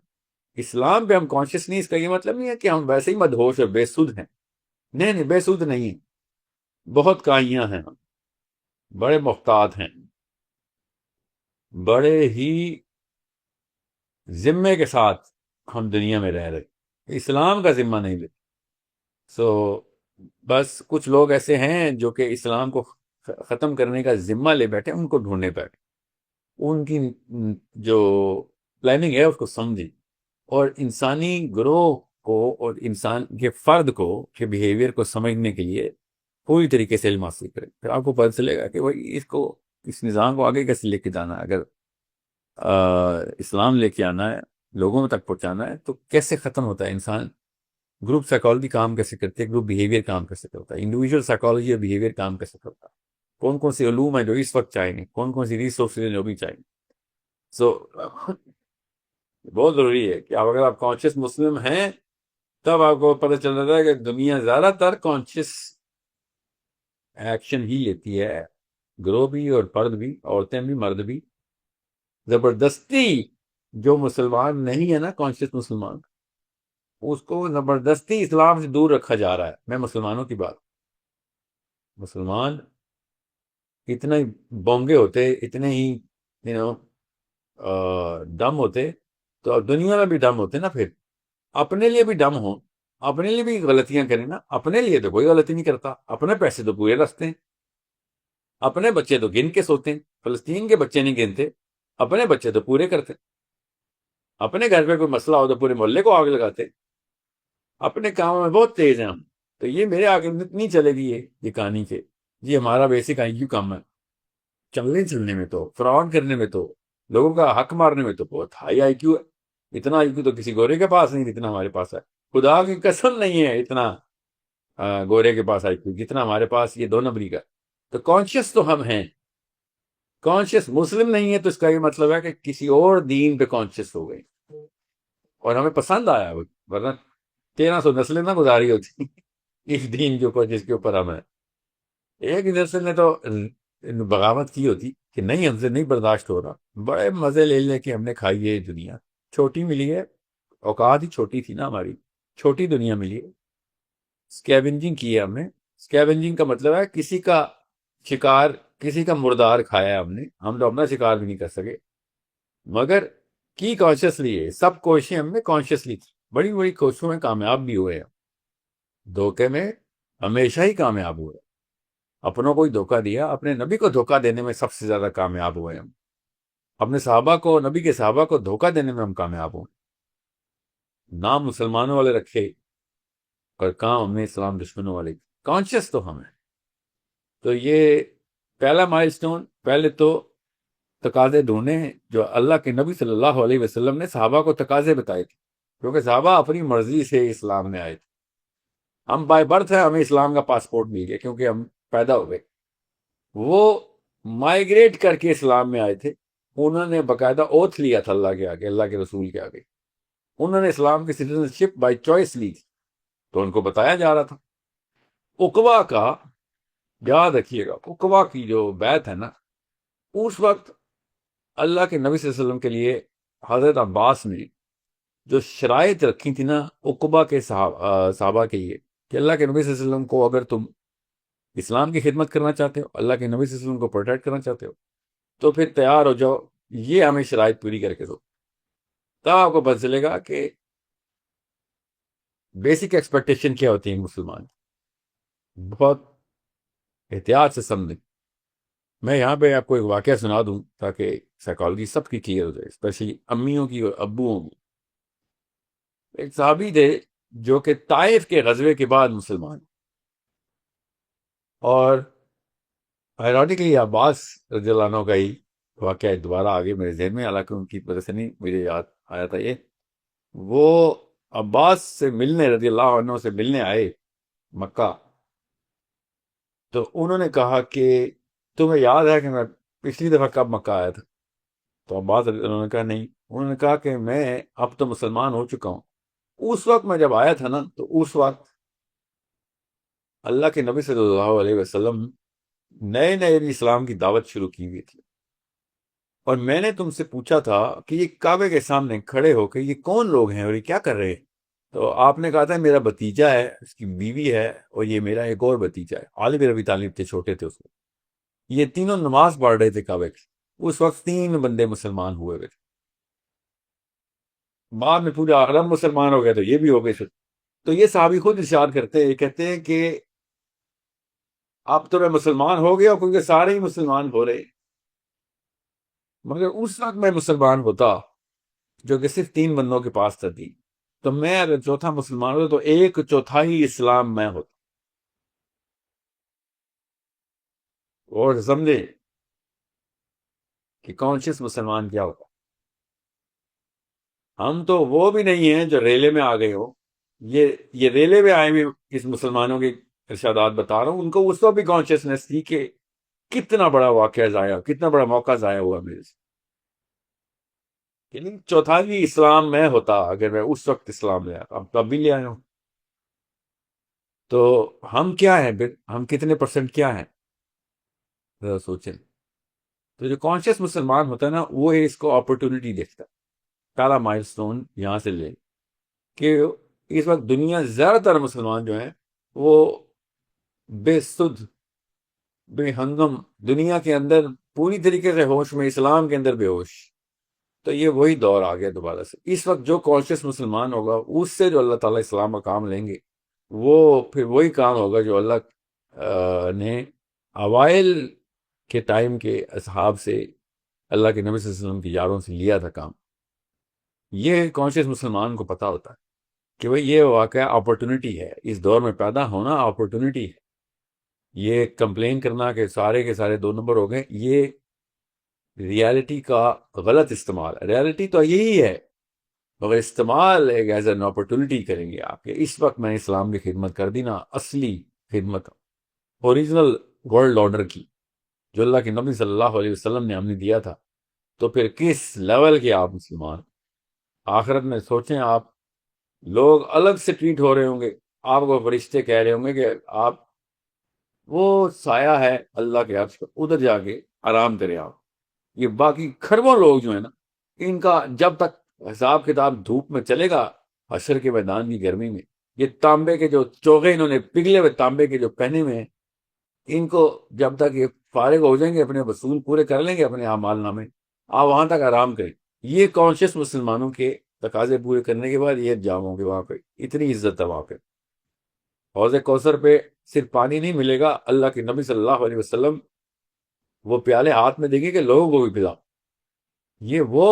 اسلام پہ ہم کانشیس نہیں، اس کا یہ مطلب نہیں ہے کہ ہم ویسے ہی مدہوش اور بے سود ہیں، نہیں بے سود نہیں ہیں، بہت کائیاں ہیں، بڑے محتاط ہیں، بڑے ہی ذمے کے ساتھ ہم دنیا میں رہ رہے، اسلام کا ذمہ نہیں لیتے۔ بس کچھ لوگ ایسے ہیں جو کہ اسلام کو ختم کرنے کا ذمہ لے بیٹھے، ان کو ڈھونڈنے بیٹھے، ان کی جو پلاننگ ہے اس کو سمجھی، اور انسانی گروہ کو اور انسان کے فرد کو کے بیہیویئر کو سمجھنے کے لیے پوری طریقے سے علم حاصل کرے، پھر آپ کو پتہ چلے گا کہ بھائی اس نظام کو آگے کیسے لے کے جانا ہے۔ اگر اسلام لے کے آنا ہے، لوگوں تک پہنچانا ہے، تو کیسے ختم ہوتا ہے انسان، گروپ سائیکالوجی کام کیسے کرتی ہے، گروپ بیہیویئر کام کیسے کرتا ہے، انڈیویجول سائیکالوجی اور بیہیویئر کام کیسے کرتا ہے، کون سی علوم ہیں جو اس وقت چاہیے، کون سی ریسورسز ہیں جو بھی چاہیے۔ بہت ضروری ہے کہ اگر آپ کانشیس مسلم ہیں تب آپ کو پتہ چل رہا ہے کہ دنیا زیادہ تر کانشیس ایکشن ہی لیتی ہے، گروہ بھی اور فرد بھی، عورتیں بھی مرد بھی، زبردستی جو مسلمان نہیں ہے نا کانشیس مسلمان، اس کو زبردستی اسلام سے دور رکھا جا رہا ہے۔ میں مسلمانوں کی بات، مسلمان اتنے ہی بونگے ہوتے، اتنے ہی ڈم ہوتے تو اب دنیا میں بھی ڈم ہوتے نا، پھر اپنے لیے بھی ڈم ہوں، اپنے لیے بھی غلطیاں کریں نا، اپنے لیے تو کوئی غلطی نہیں کرتا، اپنے پیسے تو پورے رکھتے ہیں، اپنے بچے تو گن کے سوتے ہیں، فلسطین کے بچے نہیں گنتے، اپنے بچے تو پورے کرتے، اپنے گھر پہ کوئی مسئلہ ہو تو پورے محلے کو آگ لگاتے، اپنے کاموں میں بہت تیز ہیں ہم۔ تو یہ میرے آگے نہیں چلے گی یہ کہانی کے جی ہمارا بیسک آئی کیو کم ہے، چلنے میں تو، فراڈ کرنے میں تو، لوگوں کا حق مارنے میں تو بہت ہائی آئی کیو ہے، اتنا IQ تو کسی گورے کے پاس نہیں جتنا ہمارے پاس ہے. خدا کی قسم نہیں ہے اتنا گورے کے پاس IQ جتنا ہمارے پاس یہ 2 نمبری کا. تو کانشیس تو ہم ہیں. کانشیس مسلم نہیں ہے تو اس کا یہ مطلب ہے کہ کسی اور دین پہ کانشیس ہو گئے اور ہمیں پسند آیا وہ، ورنہ 1300 نسلیں نہ گزاری ہوتی اس دین کے اوپر جس کے اوپر ہم ہیں. ایک نسل نے تو بغاوت کی ہوتی کہ نہیں ہم سے نہیں برداشت ہو رہا. بڑے مزے لے لے کے ہم نے کھائی ہے دنیا. چھوٹی ملی ہے، اوقات ہی چھوٹی تھی نا ہماری، چھوٹی دنیا ملی ہے. اسکیونجنگ کی ہے ہم نے. اسکیونجنگ کا مطلب ہے کسی کا شکار، کسی کا مردار کھایا ہم نے. ہم تو اپنا شکار بھی نہیں کر سکے، مگر کی کانشیسلی ہے. سب کوششیں ہم نے کانشیسلی کی. بڑی بڑی کوششوں میں کامیاب بھی ہوئے ہیں. دھوکے میں ہمیشہ ہی کامیاب ہوئے. اپنوں کو ہی دھوکہ دیا، اپنے نبی کو دھوکہ دینے میں سب سے زیادہ کامیاب ہوئے ہم. اپنے صحابہ کو، نبی کے صحابہ کو دھوکہ دینے میں ہم کامیاب ہوئے. نام مسلمانوں والے رکھے اور کام ہم نے اسلام دشمنوں والے. کانشیس تو ہم ہیں. تو یہ پہلا مائل سٹون. پہلے تو تقاضے ڈھونڈے جو اللہ کے نبی صلی اللہ علیہ وسلم نے صحابہ کو تقاضے بتائے تھے، کیونکہ صحابہ اپنی مرضی سے اسلام میں آئے تھے. ہم بائی برتھ ہے، ہمیں اسلام کا پاسپورٹ مل گیا کیونکہ ہم پیدا ہو گئے. وہ مائیگریٹ کر کے اسلام میں آئے تھے. انہوں نے باقاعدہ اوتھ لیا تھا اللہ کے آگے، اللہ کے رسول کے آگے. انہوں نے اسلام کی سٹیزن شپ بائی چوائس لی تھی. تو ان کو بتایا جا رہا تھا. عقبہ کا یاد رکھیے گا، عقبہ کی جو بیعت ہے نا، اس وقت اللہ کے نبی صلی اللہ علیہ وسلم کے لیے حضرت عباس نے جو شرائط رکھی تھی نا عقبہ کے صحابہ کے لیے، کہ اللہ کے نبی صلی اللہ علیہ وسلم کو اگر تم اسلام کی خدمت کرنا چاہتے ہو، اللہ کے نبی صلی اللہ علیہ وسلم کو پروٹیکٹ کرنا چاہتے ہو، تو پھر تیار ہو جاؤ، یہ ہمیں شرائط پوری کر کے دو. تب آپ کو پتہ چلے گا کہ بیسک ایکسپیکٹیشن کیا ہوتی ہے مسلمان. بہت احتیاط سے سمجھیں. میں یہاں پہ آپ کو ایک واقعہ سنا دوں تاکہ سائیکالوجی سب کی کلیئر ہو جائے، اسپیشلی امیوں کی اور ابوؤں کی. ایک صحابی تھے جو کہ طائف کے غزوے کے بعد مسلمان، اور آئرونیکلی عباس رضی اللہ عنہ کا ہی واقعہ دوبارہ آگے میرے ذہن میں، حالانکہ ان کی وجہ سے نہیں، مجھے یاد آیا تھا یہ. وہ عباس سے ملنے، رضی اللہ عنہ سے ملنے آئے مکہ. تو انہوں نے کہا کہ تمہیں یاد ہے کہ میں پچھلی دفعہ کب مکہ آیا تھا؟ تو عباس رضی اللہ عنہ نے کہا نہیں. انہوں نے کہا کہ میں اب تو مسلمان ہو چکا ہوں. اس وقت میں جب آیا تھا نا، تو اس وقت اللہ کے نبی صلی اللہ علیہ وسلم نئے نئے اسلام کی دعوت شروع کی ہوئی تھی، اور میں نے تم سے پوچھا تھا کہ یہ کعبے کے سامنے کھڑے ہو کے یہ کون لوگ ہیں اور یہ کیا کر رہے ہیں؟ تو آپ نے کہا تھا میرا بھتیجا ہے، اس کی بیوی ہے، اور یہ میرا ایک اور بھتیجا ہے. علی بن ابی طالب تھے، چھوٹے تھے اس وقت. یہ تینوں نماز پڑھ رہے تھے کعبے کی. اس وقت 3 بندے مسلمان ہوئے ہوئے تھے. بعد میں پورا عالم مسلمان ہو گیا، تو یہ بھی ہو گئے. تو یہ صحابی خود ارشاد کرتے ہیں، کہتے ہیں کہ اب تو میں مسلمان ہو گیا کیونکہ سارے ہی مسلمان ہو رہے، مگر اس وقت میں مسلمان ہوتا جو کہ صرف 3 بندوں کے پاس تھا دین، تو میں اگر چوتھا مسلمان ہوتا تو 1/4 اسلام میں ہوتا. اور سمجھے کہ کانشیس مسلمان کیا ہوتا. ہم تو وہ بھی نہیں ہیں جو ریلے میں آ گئے ہو. یہ ریلے میں آئے ہوئے اس مسلمانوں کے ارشادات بتا رہا ہوں. ان کو اس وقت بھی کانشیسنیس تھی کہ کتنا بڑا واقعہ ضائع، کتنا بڑا موقع ضائع ہوا میرے سے. یعنی 1/4 اسلام میں ہوتا اگر میں اس وقت اسلام لے آتا. اب تب بھی لے آیا ہوں. تو ہم کیا ہیں پھر؟ ہم کتنے % کیا ہیں ذرا سوچیں. تو جو کانشیس مسلمان ہوتا ہے نا، وہ اس کو اپرچونٹی دیکھتا ہے. پہلا مائل سٹون یہاں سے لے کہ اس وقت دنیا زیادہ تر مسلمان جو ہیں وہ بے سدھ، بے ہنگم، دنیا کے اندر پوری طریقے سے ہوش میں، اسلام کے اندر بے ہوش. تو یہ وہی دور آ گیا دوبارہ سے. اس وقت جو کانشیس مسلمان ہوگا، اس سے جو اللہ تعالیٰ اسلام کا کام لیں گے، وہ پھر وہی کام ہوگا جو اللہ نے اوائل کے ٹائم کے اصحاب سے، اللہ کے نبی صلی اللہ علیہ وسلم کی یاروں سے لیا تھا کام. یہ کانشیس مسلمان کو پتہ ہوتا ہے کہ بھئی یہ واقعہ اپرچونٹی ہے. اس دور میں پیدا ہونا اپرچونٹی ہے. یہ کمپلین کرنا کہ سارے کے سارے 2 نمبر ہو گئے، یہ ریالٹی کا غلط استعمال ہے. ریالٹی تو یہی ہے مگر استعمال ایک ایز این اپرچونٹی کریں گے آپ کے اس وقت میں نے اسلام کی خدمت کر دی نا، اصلی خدمت اوریجنل ورلڈ آرڈر کی جو اللہ کے نبی صلی اللہ علیہ وسلم نے ہمیں دیا تھا، تو پھر کس لیول کے آپ مسلمان آخرت میں سوچیں. آپ لوگ الگ سے ٹریٹ ہو رہے ہوں گے، آپ کو فرشتے کہہ رہے ہوں گے کہ آپ وہ سایہ ہے اللہ کے عرش پر، ادھر جا کے آرام کریں. آپ یہ باقی کھربوں لوگ جو ہیں نا، ان کا جب تک حساب کتاب دھوپ میں چلے گا حشر کے میدان کی گرمی میں، یہ تانبے کے جو چوغے انہوں نے پگھلے ہوئے تانبے کے جو پہنے ہوئے ہیں، ان کو جب تک یہ فارغ ہو جائیں گے، اپنے وصول پورے کر لیں گے اپنے اعمال نامے، آپ وہاں تک آرام کریں. یہ کانشیس مسلمانوں کے تقاضے پورے کرنے کے بعد یہ جام ہوں گے وہاں پہ. اتنی عزت ہے وہاں پہ. حوض کوثر پہ صرف پانی نہیں ملے گا، اللہ کے نبی صلی اللہ علیہ وسلم وہ پیالے ہاتھ میں دیں گے کہ لوگوں کو بھی پلا. یہ وہ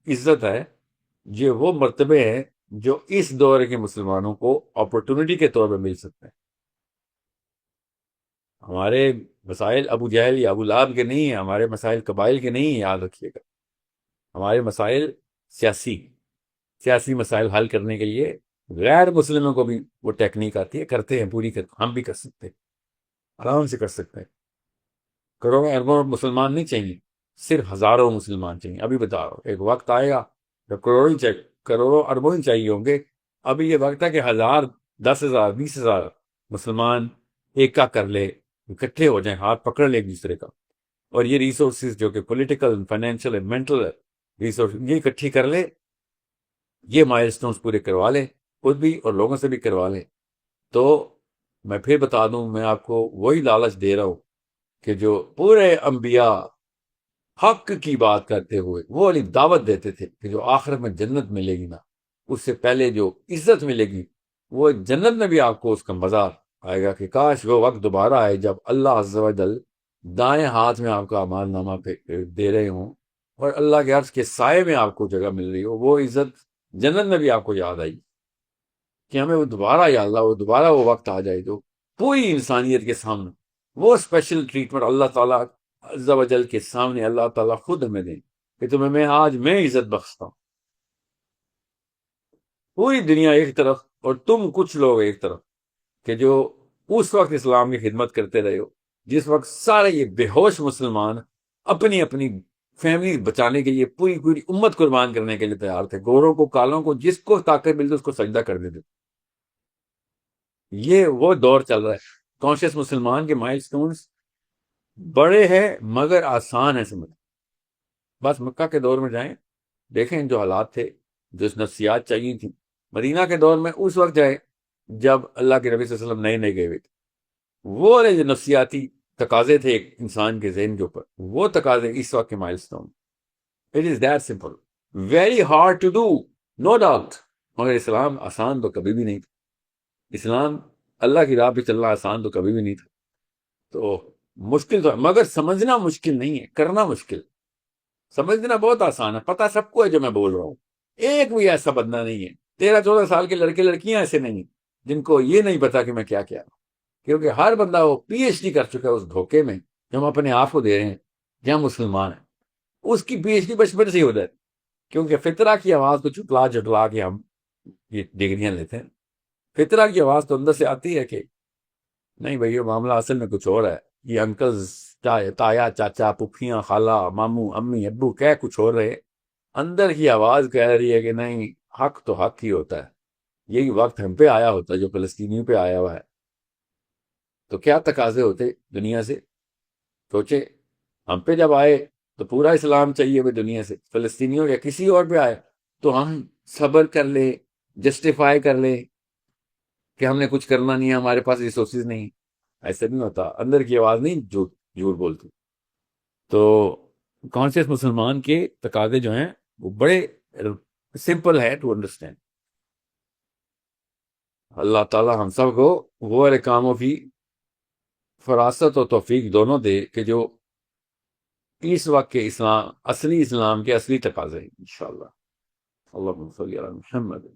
عزت ہے، یہ وہ مرتبے ہیں جو اس دور کے مسلمانوں کو اپرچونٹی کے طور پہ مل سکتے ہیں. ہمارے مسائل ابو جہل یا ابو لہب کے نہیں ہیں، ہمارے مسائل قبائل کے نہیں ہیں، یاد رکھیے گا. ہمارے مسائل سیاسی مسائل حل کرنے کے لیے غیر مسلموں کو بھی وہ ٹیکنیک آتی ہے، کرتے ہیں پوری ہم بھی کر سکتے ہیں، آرام سے کر سکتے ہیں. کروڑوں اربوں مسلمان نہیں چاہیے، صرف ہزاروں مسلمان چاہیے. ابھی بتا رہا ہوں ایک وقت آئے گا جب کروڑوں اربوں ہی چاہیے ہوں گے. ابھی یہ وقت ہے کہ 1000 10,000 20,000 مسلمان ایک کا کر لے، اکٹھے ہو جائیں، ہاتھ پکڑ لے ایک دوسرے کا، اور یہ ریسورسز جو کہ پولیٹیکل، فائنینشیل، مینٹل ریسورس یہ اکٹھی کر لے، یہ مائل سٹونز پورے کروا لے خود بھی اور لوگوں سے بھی کروا لے. تو میں پھر بتا دوں، میں آپ کو وہی لالچ دے رہا ہوں کہ جو پورے انبیاء حق کی بات کرتے ہوئے وہ والی دعوت دیتے تھے کہ جو آخرت میں جنت ملے گی نا، اس سے پہلے جو عزت ملے گی وہ جنت میں بھی آپ کو اس کا مزہ آئے گا. کہ کاش وہ وقت دوبارہ آئے جب اللہ عز و جل دائیں ہاتھ میں آپ کا اعمال نامہ پہ دے رہے ہوں اور اللہ کے عرش کے سائے میں آپ کو جگہ مل رہی ہو. وہ عزت جنت میں بھی آپ کو یاد آئی کہ ہمیں وہ دوبارہ، یا اللہ وہ دوبارہ وہ وقت آ جائے جو پوری انسانیت کے سامنے وہ اسپیشل ٹریٹمنٹ اللہ تعالیٰ عز و جل کے سامنے اللہ تعالیٰ خود ہمیں دیں کہ تمہیں میں عزت بخشتا ہوں. پوری دنیا ایک طرف اور تم کچھ لوگ ایک طرف، کہ جو اس وقت اسلام کی خدمت کرتے رہے ہو جس وقت سارے یہ بے ہوش مسلمان اپنی اپنی فیملی بچانے کے لیے پوری پوری امت قربان کرنے کے لیے تیار تھے، گوروں کو کالوں کو، جس کو طاقت ملتی اس کو سجدہ کر دیتے. یہ وہ دور چل رہا ہے. کانشیس مسلمان کے مائل سٹونز بڑے ہیں مگر آسان ہے سمجھ. بس مکہ کے دور میں جائیں، دیکھیں جو حالات تھے، جو نفسیات چاہیے تھیں. مدینہ کے دور میں اس وقت جائیں جب اللہ کے نبی صلی اللہ علیہ وسلم نئے نئے گئے ہوئے تھے. وہ والے جو نفسیاتی تقاضے تھے ایک انسان کے ذہن کے اوپر، وہ تقاضے اس وقت کے milestone. It is that simple, very hard to do, no doubt. مگر اسلام آسان تو کبھی بھی نہیں تھا. اسلام اللہ کی راہ پہ چلنا آسان تو کبھی بھی نہیں تھا. تو مشکل تو ہے، مگر سمجھنا مشکل نہیں ہے، کرنا مشکل. سمجھنا بہت آسان ہے، پتہ سب کو ہے جو میں بول رہا ہوں. ایک بھی ایسا بندہ نہیں ہے، 13-14 سال کے لڑکے لڑکیاں ایسے نہیں ہیں جن کو یہ نہیں پتا کہ میں کیا کیا رہا ہوں. کیونکہ ہر بندہ وہ پی ایچ ڈی کر چکا ہے اس دھوکے میں جو ہم اپنے آپ کو دے رہے ہیں کہ ہم مسلمان ہیں. اس کی پی ایچ ڈی بچپن سے ہی ہو جاتی، کیونکہ فطرہ کی آواز کو جھٹلا کے ہم یہ ڈگریاں لیتے ہیں. فطرہ کی آواز تو اندر سے آتی ہے کہ نہیں بھائی، یہ معاملہ اصل میں کچھ اور ہے. یہ انکلز، تایا، چاچا، پھوپھیاں، خالہ، ماموں، امی، ابو کہہ کچھ اور رہے. اندر کی آواز کہہ رہی ہے کہ نہیں، حق تو حق ہی ہوتا ہے. یہی وقت ہم پہ آیا ہوتا ہے جو فلسطینیوں پہ آیا ہوا ہے. تو کیا تقاضے ہوتے دنیا سے؟ سوچے، ہم پہ جب آئے تو پورا اسلام چاہیے ہمیں دنیا سے. فلسطینیوں یا کسی اور پہ آئے تو ہم صبر کر لیں، جسٹیفائی کر لیں کہ ہم نے کچھ کرنا نہیں ہے، ہمارے پاس ریسورسز نہیں. ایسا نہیں ہوتا، اندر کی آواز نہیں جھوٹ بولتی. تو کانشیس مسلمان کے تقاضے جو ہیں وہ بڑے سمپل ہے ٹو انڈرسٹینڈ. اللہ تعالیٰ ہم سب کو وہ والے کاموں کی فراست اور توفیق دونوں دے کہ جو اس وقت کے اسلام کے اصلی تقاضے ہیں انشاءاللہ. اللہم صلی علی محمد.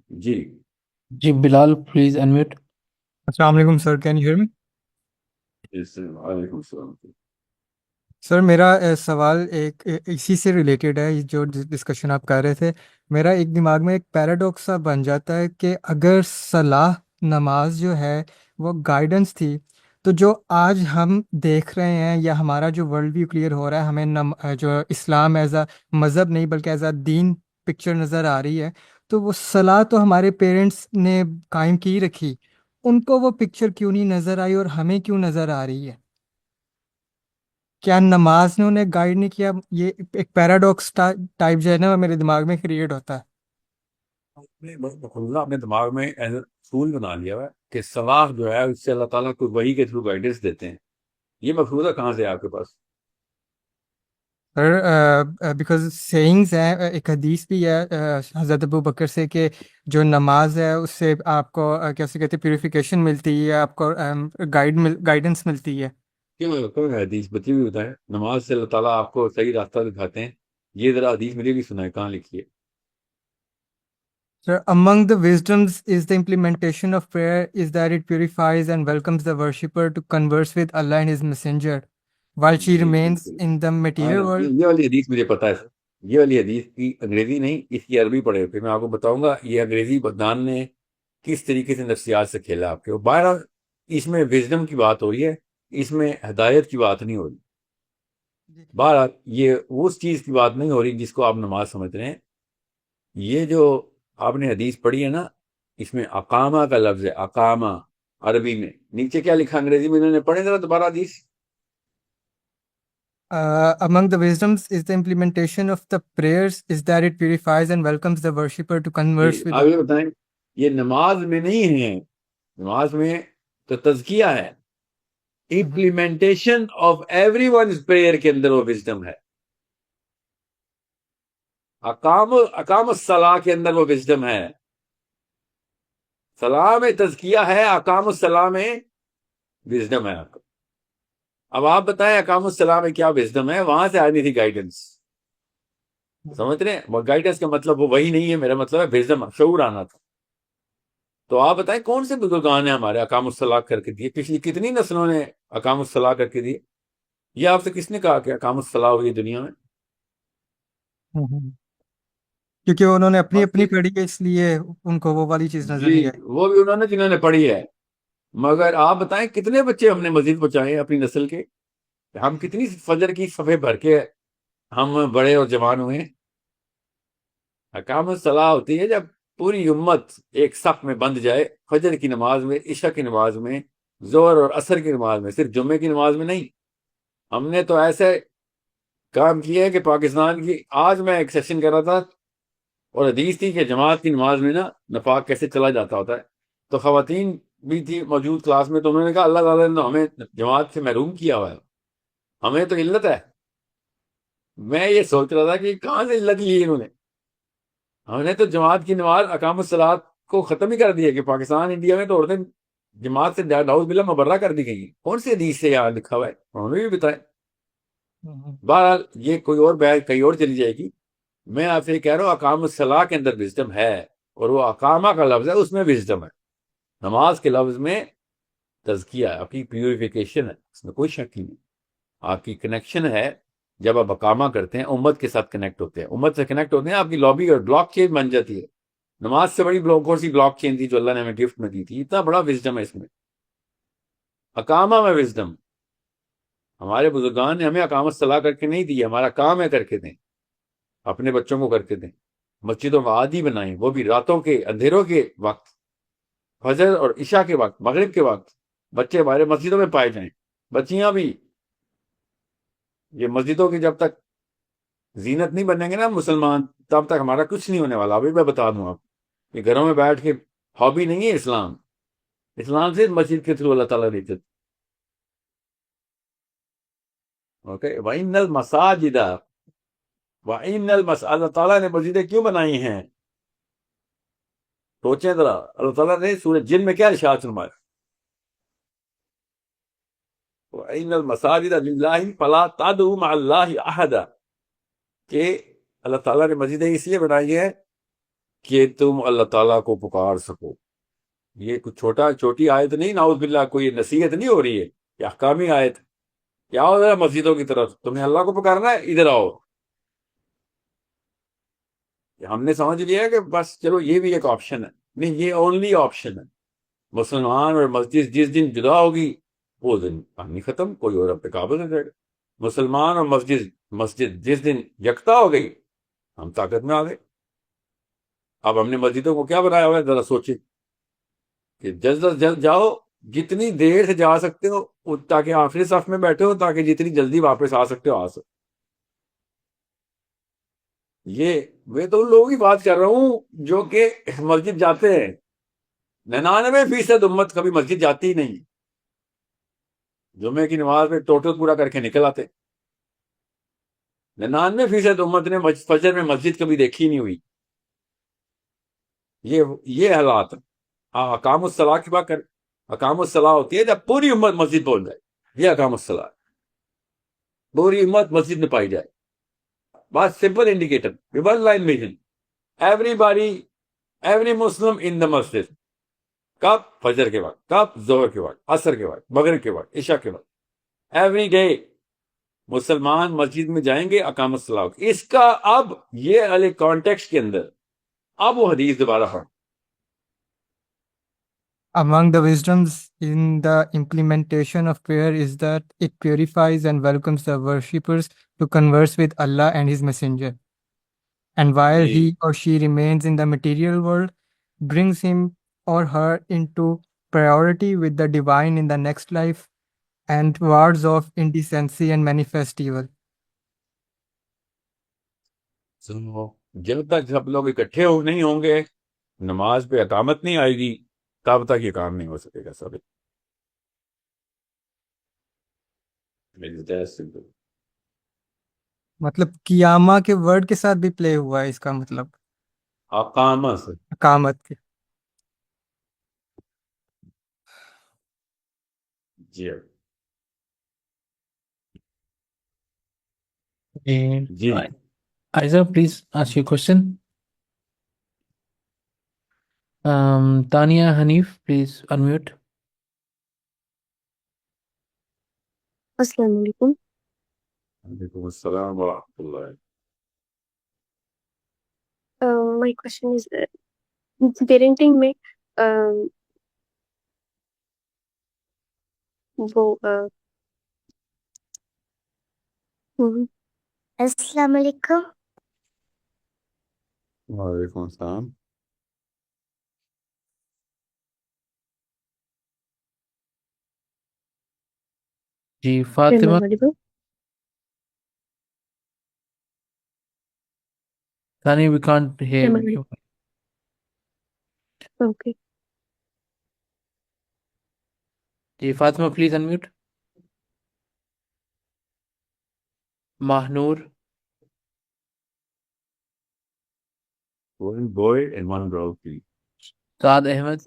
جی بلال پلیز انمیوٹ. السلام علیکم سر، کین یو ہیئر می؟ وعلیکم السلام. سر میرا سوال ایک اسی سے ریلیٹڈ ہے، جو ڈسکشن آپ کر رہے تھے. میرا ایک دماغ میں ایک پیراڈاکس سا بن جاتا ہے کہ اگر صلاح نماز جو ہے وہ گائیڈنس تھی، تو جو آج ہم دیکھ رہے ہیں یا ہمارا جو ورلڈ ویو کلیئر ہو رہا ہے، ہمیں جو اسلام ایز اے مذہب نہیں بلکہ ایز اے دین پکچر نظر آ رہی ہے، تو وہ صلاح تو ہمارے پیرنٹس نے قائم کی رکھی، ان کو وہ پکچر کیوں نہیں نظر آئی اور ہمیں کیوں نظر آ رہی ہے؟ کیا نماز نے انہیں گائیڈ نہیں کیا؟ یہ ایک پیراڈاکس ٹائپ جو ہے نا وہ میرے دماغ میں کریٹ ہوتا ہے. اپنے دماغ میں ایز اے اصول بنا لیا ہوا ہے کہ صلاح جو ہے اس سے اللہ تعالیٰ کو وحی کے تھرو گائیڈنس دیتے ہیں. یہ مفروضہ کہاں سے ہے آپ کے پاس؟ سر بیکاز سینگز ہیں، ایک حدیث بھی ہے حضرت ابو بکر سے کہ جو نماز ہے اس سے آپ کو کیسے کہتے ہیں پیوریفیکیشن ملتی ہے، آپ کو گائیڈنس ملتی ہے. کیوں ہے حدیث بچی ہوئی ہوتا ہے نماز سے اللہ تعالیٰ آپ کو صحیح راستہ دکھاتے ہیں؟ یہ ذرا حدیث مجھے بھی سنائے، کہاں لکھی ہے؟ Sir, among the wisdoms is the implementation of prayer is that it purifies and welcomes the worshipper to converse with Allah and His Messenger, while she remains in the material world. یہ والی حدیث مجھے پتا ہے سر. یہ والی حدیث کی انگریزی نہیں، اس کی عربی پڑھے. پھر میں آپ کو بتاؤں گا یہ انگریزی بدنان نے کس طریقے سے نفسیات سے کھیلا آپ کے. باہر اس میں وزڈم کی بات ہو رہی ہے، اس میں ہدایت کی بات نہیں ہو رہی. بہرحال یہ اس چیز کی بات نہیں ہو رہی جس کو آپ نماز سمجھ رہے ہیں. یہ جو آپ نے حدیث پڑھی ہے نا، اس میں اقامہ کا لفظ ہے، اقامہ عربی میں. نیچے کیا لکھا انگریزی میں؟ انہوں نے پڑھے ذرا دوبارہ حدیث. Among the wisdoms is the implementation of the prayers is that it purifies and welcomes the worshipper to converse with آگے بتائیں. یہ نماز میں نہیں ہے، نماز میں تو تزکیہ ہے. Implementation of every one's prayer کے اندر وہ وزڈم ہے. اقام الصلاح کے اندر وہ وزڈم ہے. صلاح میں تزکیہ ہے، اقام الصلاح میں وزڈم ہے آپ کو. اب آپ بتائیں اقام الصلاح میں کیا وزڈم ہے؟ وہاں سے آنی تھی گائیڈنس. سمجھ رہے ہیں؟ گائیڈنس کا مطلب وہ وہی نہیں ہے، میرا مطلب ہے وزڈم، شعور آنا تھا. تو آپ بتائیں کون سے بزرگان ہیں ہمارے اقام الصلاح کر کے دیے؟ پچھلی کتنی نسلوں نے اقام الصلاح کر کے دیے؟ یہ آپ سے کس نے کہا کہ اقام الصلاح ہوئی دنیا میں؟ کیونکہ انہوں نے اپنی پڑھی ہے، اس لیے ان کو وہ والی چیز نظر نہیں آئی. وہ بھی انہوں نے جنہوں نے پڑھی ہے. مگر آپ بتائیں کتنے بچے ہم نے مزید بچائے ہیں اپنی نسل کے؟ ہم کتنی فجر کی صفحے بھر کے ہم بڑے اور جوان ہوئے ہیں. اقام الصلاح ہوتی ہے جب پوری امت ایک صف میں بند جائے، فجر کی نماز میں، عشاء کی نماز میں، ظہر اور عصر کی نماز میں، صرف جمعے کی نماز میں نہیں. ہم نے تو ایسے کام کیا ہے کہ پاکستان کی، آج میں ایک سیشن کر رہا تھا اور حدیث تھی کہ جماعت کی نماز میں نا نفاق کیسے چلا جاتا ہوتا ہے. تو خواتین بھی تھی موجود کلاس میں، تو انہوں نے کہا اللہ تعالیٰ نے ہمیں جماعت سے محروم کیا ہوا ہے، ہمیں تو علت ہے. میں یہ سوچ رہا تھا کہ کہاں سے علت لی انہوں نے. ہم نے تو جماعت کی نماز اقام الصلاح کو ختم ہی کر دیا کہ پاکستان انڈیا میں تو عورتیں جماعت سے نعوذ باللہ مبرہ کر دی گئی ہیں. کون سی حدیث سے یہاں لکھا ہوا ہے؟ انہوں نے بھی بتائیں. بہرحال یہ کوئی اور بحث کہیں اور چلی جائے گی. میں آپ سے کہہ رہا ہوں اقام الصلاح کے اندر وزڈم ہے، اور وہ اقامہ کا لفظ ہے اس میں وزڈم ہے. نماز کے لفظ میں تزکیہ ہے، آپ کی پیوریفیکیشن ہے، اس میں کوئی شک نہیں. آپ کی کنیکشن ہے. جب آپ اقامہ کرتے ہیں امت کے ساتھ کنیکٹ ہوتے ہیں، امت سے کنیکٹ ہوتے ہیں، آپ کی لابی اور بلاک چین بن جاتی ہے. نماز سے بڑی کون سی بلاک چین تھی جو اللہ نے ہمیں گفٹ میں دی تھی؟ اتنا بڑا وزڈم ہے اس میں، اقامہ میں وزڈم. ہمارے بزرگان نے ہمیں اقام الصلاح کر کے نہیں دی، ہمارا کام ہے کر کے دیں، اپنے بچوں کو کر کے دیں. مسجدوں کا عادی بنائیں، وہ بھی راتوں کے اندھیروں کے وقت، فجر اور عشاء کے وقت، مغرب کے وقت بچے ہمارے مسجدوں میں پائے جائیں. بچیاں بھی. یہ مسجدوں کی جب تک زینت نہیں بنیں گے نا مسلمان، تب تک ہمارا کچھ نہیں ہونے والا. ابھی میں بتا دوں آپ، یہ گھروں میں بیٹھ کے ہابی نہیں ہے اسلام. اسلام سے مسجد کے تھرو اللہ تعالیٰ دیتے. اوکے. وَإِنَّ الْمَسَاجِدَ وَإِنَّ اللہ تعالیٰ نے مسجدیں کیوں بنائی ہیں؟ سوچیں ذرا. اللہ تعالیٰ نے سورہ جن میں کیا ارشاد فرمایا؟ وَإِنَّ الْمَسَاجِدَ لِلَّهِ فَلَا تَدْعُوا مَعَ اللَّهِ أَحَدًا، کہ اللہ تعالیٰ نے مسجدیں اس لیے بنائی ہے کہ تم اللہ تعالیٰ کو پکار سکو. یہ کچھ چھوٹی آیت نہیں، نعوذ باللہ کوئی نصیحت نہیں ہو رہی ہے، یہ احکامی آیت. کیا ہو ذرا مسجدوں کی طرف، تمہیں اللہ کو پکارنا ہے، ادھر آؤ. ہم نے سمجھ لیا کہ بس چلو یہ بھی ایک آپشن ہے. نہیں، یہ اونلی آپشن ہے. مسلمان اور مسجد جس دن جدا ہوگی وہ دن کہانی ختم، کوئی اور اپنے قابل ہو جائے گا. مسلمان اور مسجد جس دن یکتا ہو گئی ہم طاقت میں آ گئے. اب ہم نے مسجدوں کو کیا بنایا ہوا ہے، ذرا سوچیں کہ جلد از جلد جاؤ، جتنی دیر سے جا سکتے ہو تاکہ آخری صف میں بیٹھے ہو، تاکہ جتنی جلدی واپس آ سکتے ہو آ سکتے. یہ میں تو ان لوگوں کی بات کر رہا ہوں جو کہ مسجد جاتے ہیں. 99% امت کبھی مسجد جاتی ہی نہیں. جمعے کی نماز میں ٹوٹل پورا کر کے نکل آتے. 99% امت نے فجر میں مسجد کبھی دیکھی ہی نہیں ہوئی. یہ حالات ہیں. اقام الصلاح کی بات کر، اقام الصلاح ہوتی ہے جب پوری امت مسجد پہنچ جائے. یہ اقام الصلاح، پوری امت مسجد میں پائی جائے. بات simple indicator, one line vision, everybody, every Muslim in the masjid. کب؟ فجر کے وقت. کب؟ ظہر کے وقت، عصر کے وقت، مغرب کے وقت، عشاء کے وقت. ایوری ڈے مسلمان مسجد میں جائیں گے اقام الصلاح. اس کا اب یہ والے کانٹیکسٹ کے اندر اب وہ حدیث دوبارہ پڑھ. Among the wisdoms in the implementation of prayer is that it purifies and welcomes the worshippers to converse with Allah and His Messenger. And while he or she remains in the material world, brings him or her into priority with the divine in the next life and wards off indecency and manifest evil. جب تک سب لوگ اکٹھے نہیں ہوں گے، نماز پہ اقامت نہیں آئے گی، تب تک یہ کام نہیں ہو سکے گا. سب مطلب قیامہ کے ورڈ کے ساتھ بھی پلے ہوا ہے اس کا مطلب اقامت سے اقامت کے. جی جی Aiza, please ask your question. Tania Hanif, please unmute. السلام علیکم. وعلیکم السلام ورحمۃ اللہ. My question is parenting میں وہ السلام علیکم. وعلیکم السلام. جی Fatima. Tani, we can't hear you. Okay. G Fatima, please unmute. Mahnur. One boy and one girl, please. Saad Ahmed.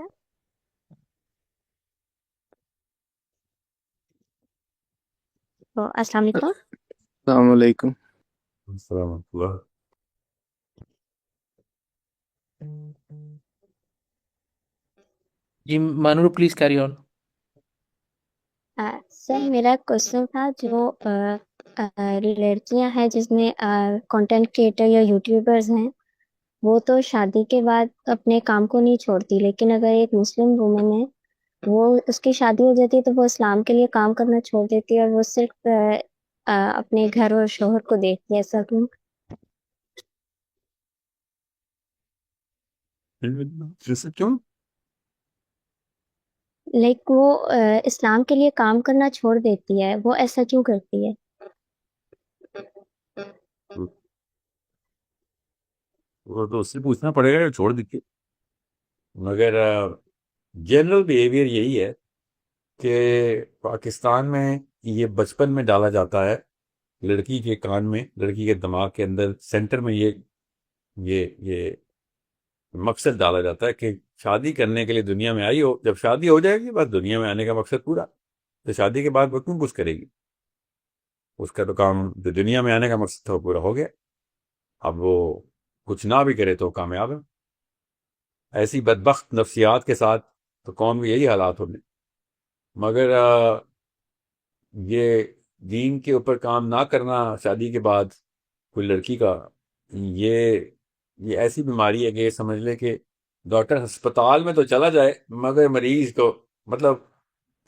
السلام علیکم. السلام علیکم. السلام ورحمۃ اللہ. جی Mahnur, please carry on. سر میرا کوشچن تھا جو لڑکیاں ہیں جس میں کنٹینٹ کریٹر یا یوٹیوبرز ہیں وہ تو شادی کے بعد اپنے کام کو نہیں چھوڑتی، لیکن اگر ایک مسلم وومن ہے وہ اس کی شادی ہو جاتی ہے تو وہ اسلام کے لیے کام کرنا چھوڑ دیتی ہے اور وہ صرف اپنے گھر اور شوہر کو دیکھتی ہے. ایسا کیوں؟ کیوں؟ لائک وہ اسلام کے لیے کام کرنا چھوڑ دیتی ہے، وہ ایسا کیوں کرتی ہے؟ وہ تو اس سے پوچھنا پڑے گا، چھوڑ دیجیے. مگر جنرل بیہیویئر یہی ہے کہ پاکستان میں یہ بچپن میں ڈالا جاتا ہے، لڑکی کے کان میں، لڑکی کے دماغ کے اندر سینٹر میں یہ مقصد ڈالا جاتا ہے کہ شادی کرنے کے لیے دنیا میں آئی ہو، جب شادی ہو جائے گی بس دنیا میں آنے کا مقصد پورا. تو شادی کے بعد وہ کیوں کچھ کرے گی؟ اس کا تو کام جو دنیا میں آنے کا مقصد تھا وہ پورا ہو گیا. اب وہ کچھ نہ بھی کرے تو کامیاب ہے. ایسی بدبخت نفسیات کے ساتھ تو قوم میں یہی حالات ہوں گے. مگر یہ دین کے اوپر کام نہ کرنا شادی کے بعد کوئی لڑکی کا، یہ ایسی بیماری ہے کہ سمجھ لے کہ ڈاکٹر ہسپتال میں تو چلا جائے مگر مریض کو، مطلب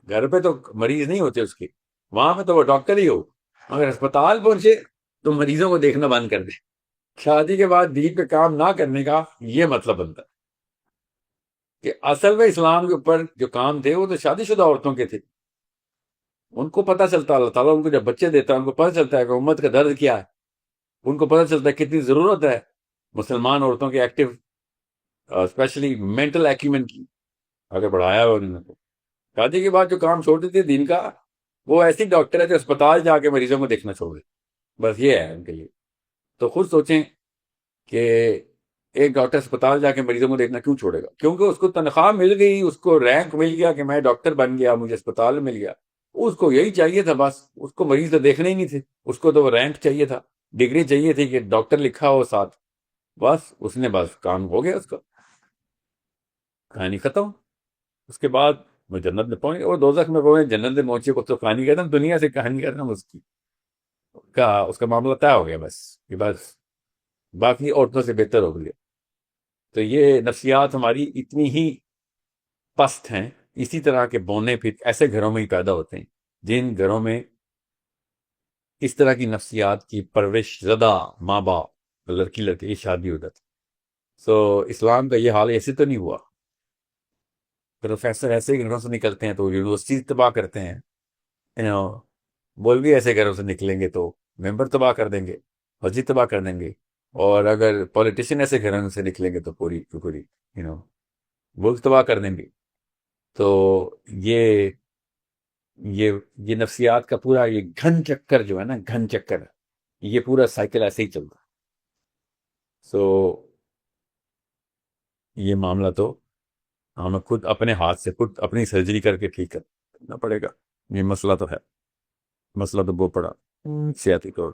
گھر پہ تو مریض نہیں ہوتے اس کے، وہاں پہ تو وہ ڈاکٹر ہی ہو، اگر ہسپتال پہنچے تو مریضوں کو دیکھنا بند کر دے۔ شادی کے بعد دین پہ کام نہ کرنے کا یہ مطلب بنتا ہے کہ اصل میں اسلام کے اوپر جو کام تھے وہ تو شادی شدہ عورتوں کے تھے، ان کو پتہ چلتا، اللہ تعالیٰ ان کو جب بچے دیتا ہے ان کو پتہ چلتا ہے کہ امت کا درد کیا ہے، ان کو پتہ چلتا ہے کتنی ضرورت ہے مسلمان عورتوں کے ایکٹیو، اسپیشلی مینٹل ایکیومن کی آگے بڑھایا ہوا انہوں نے۔ شادی کے بعد جو کام چھوڑ دیتے دین کا، وہ ایسی ڈاکٹر ہے جو اسپتال جا کے مریضوں کو دیکھنا چھوڑ دے، بس یہ ہے ان کے لیے۔ تو خود سوچیں کہ ایک ڈاکٹر اسپتال جا کے مریضوں کو دیکھنا کیوں چھوڑے گا؟ کیونکہ اس کو تنخواہ مل گئی، اس کو رینک مل گیا کہ میں ڈاکٹر بن گیا، مجھے اسپتال مل گیا، اس کو یہی چاہیے تھا بس، اس کو مریض تو دیکھنے ہی نہیں تھے، اس کو تو وہ رینک چاہیے تھا، ڈگری چاہیے تھی کہ ڈاکٹر لکھا ہو ساتھ، بس اس نے بس کام ہو گیا، اس کا کہانی ختم۔ اس کے بعد وہ جنت میں پہنچ گیا، اور دوزخ میں پہنچے، جنت میں پہنچے کو تو کہانی کہتا ہوں، دنیا سے کہانی کرنا اس کی اس کا معاملہ طے ہو گیا، بس کہ بس باقی عورتوں سے بہتر ہو گیا۔ تو یہ نفسیات ہماری اتنی ہی پست ہیں، اسی طرح کے بونے پھر ایسے گھروں میں ہی پیدا ہوتے ہیں جن گھروں میں اس طرح کی نفسیات کی پرورش زدہ ماں باپ، لڑکی کی شادی ہو جاتی۔ سو اسلام کا یہ حال ایسے تو نہیں ہوا، پروفیسر ایسے گھروں سے نکلتے ہیں تو یونیورسٹی تباہ کرتے ہیں، مولوی ایسے گھروں سے نکلیں گے تو ممبر تباہ کر دیں گے، مسجد تباہ کر دیں گے، اور اگر پولیٹیشین ایسے گھروں سے نکلیں گے تو پوری ملک تباہ کر دیں گے۔ تو یہ نفسیات کا پورا یہ گھن چکر جو ہے نا، گھن چکر، یہ پورا سائیکل ایسے ہی چلتا ہے۔ سو یہ معاملہ تو ہمیں خود اپنے ہاتھ سے خود اپنی سرجری کر کے ٹھیک کرنا پڑے گا۔ یہ مسئلہ تو ہے، مسئلہ تو بہت بڑا سیاسی طور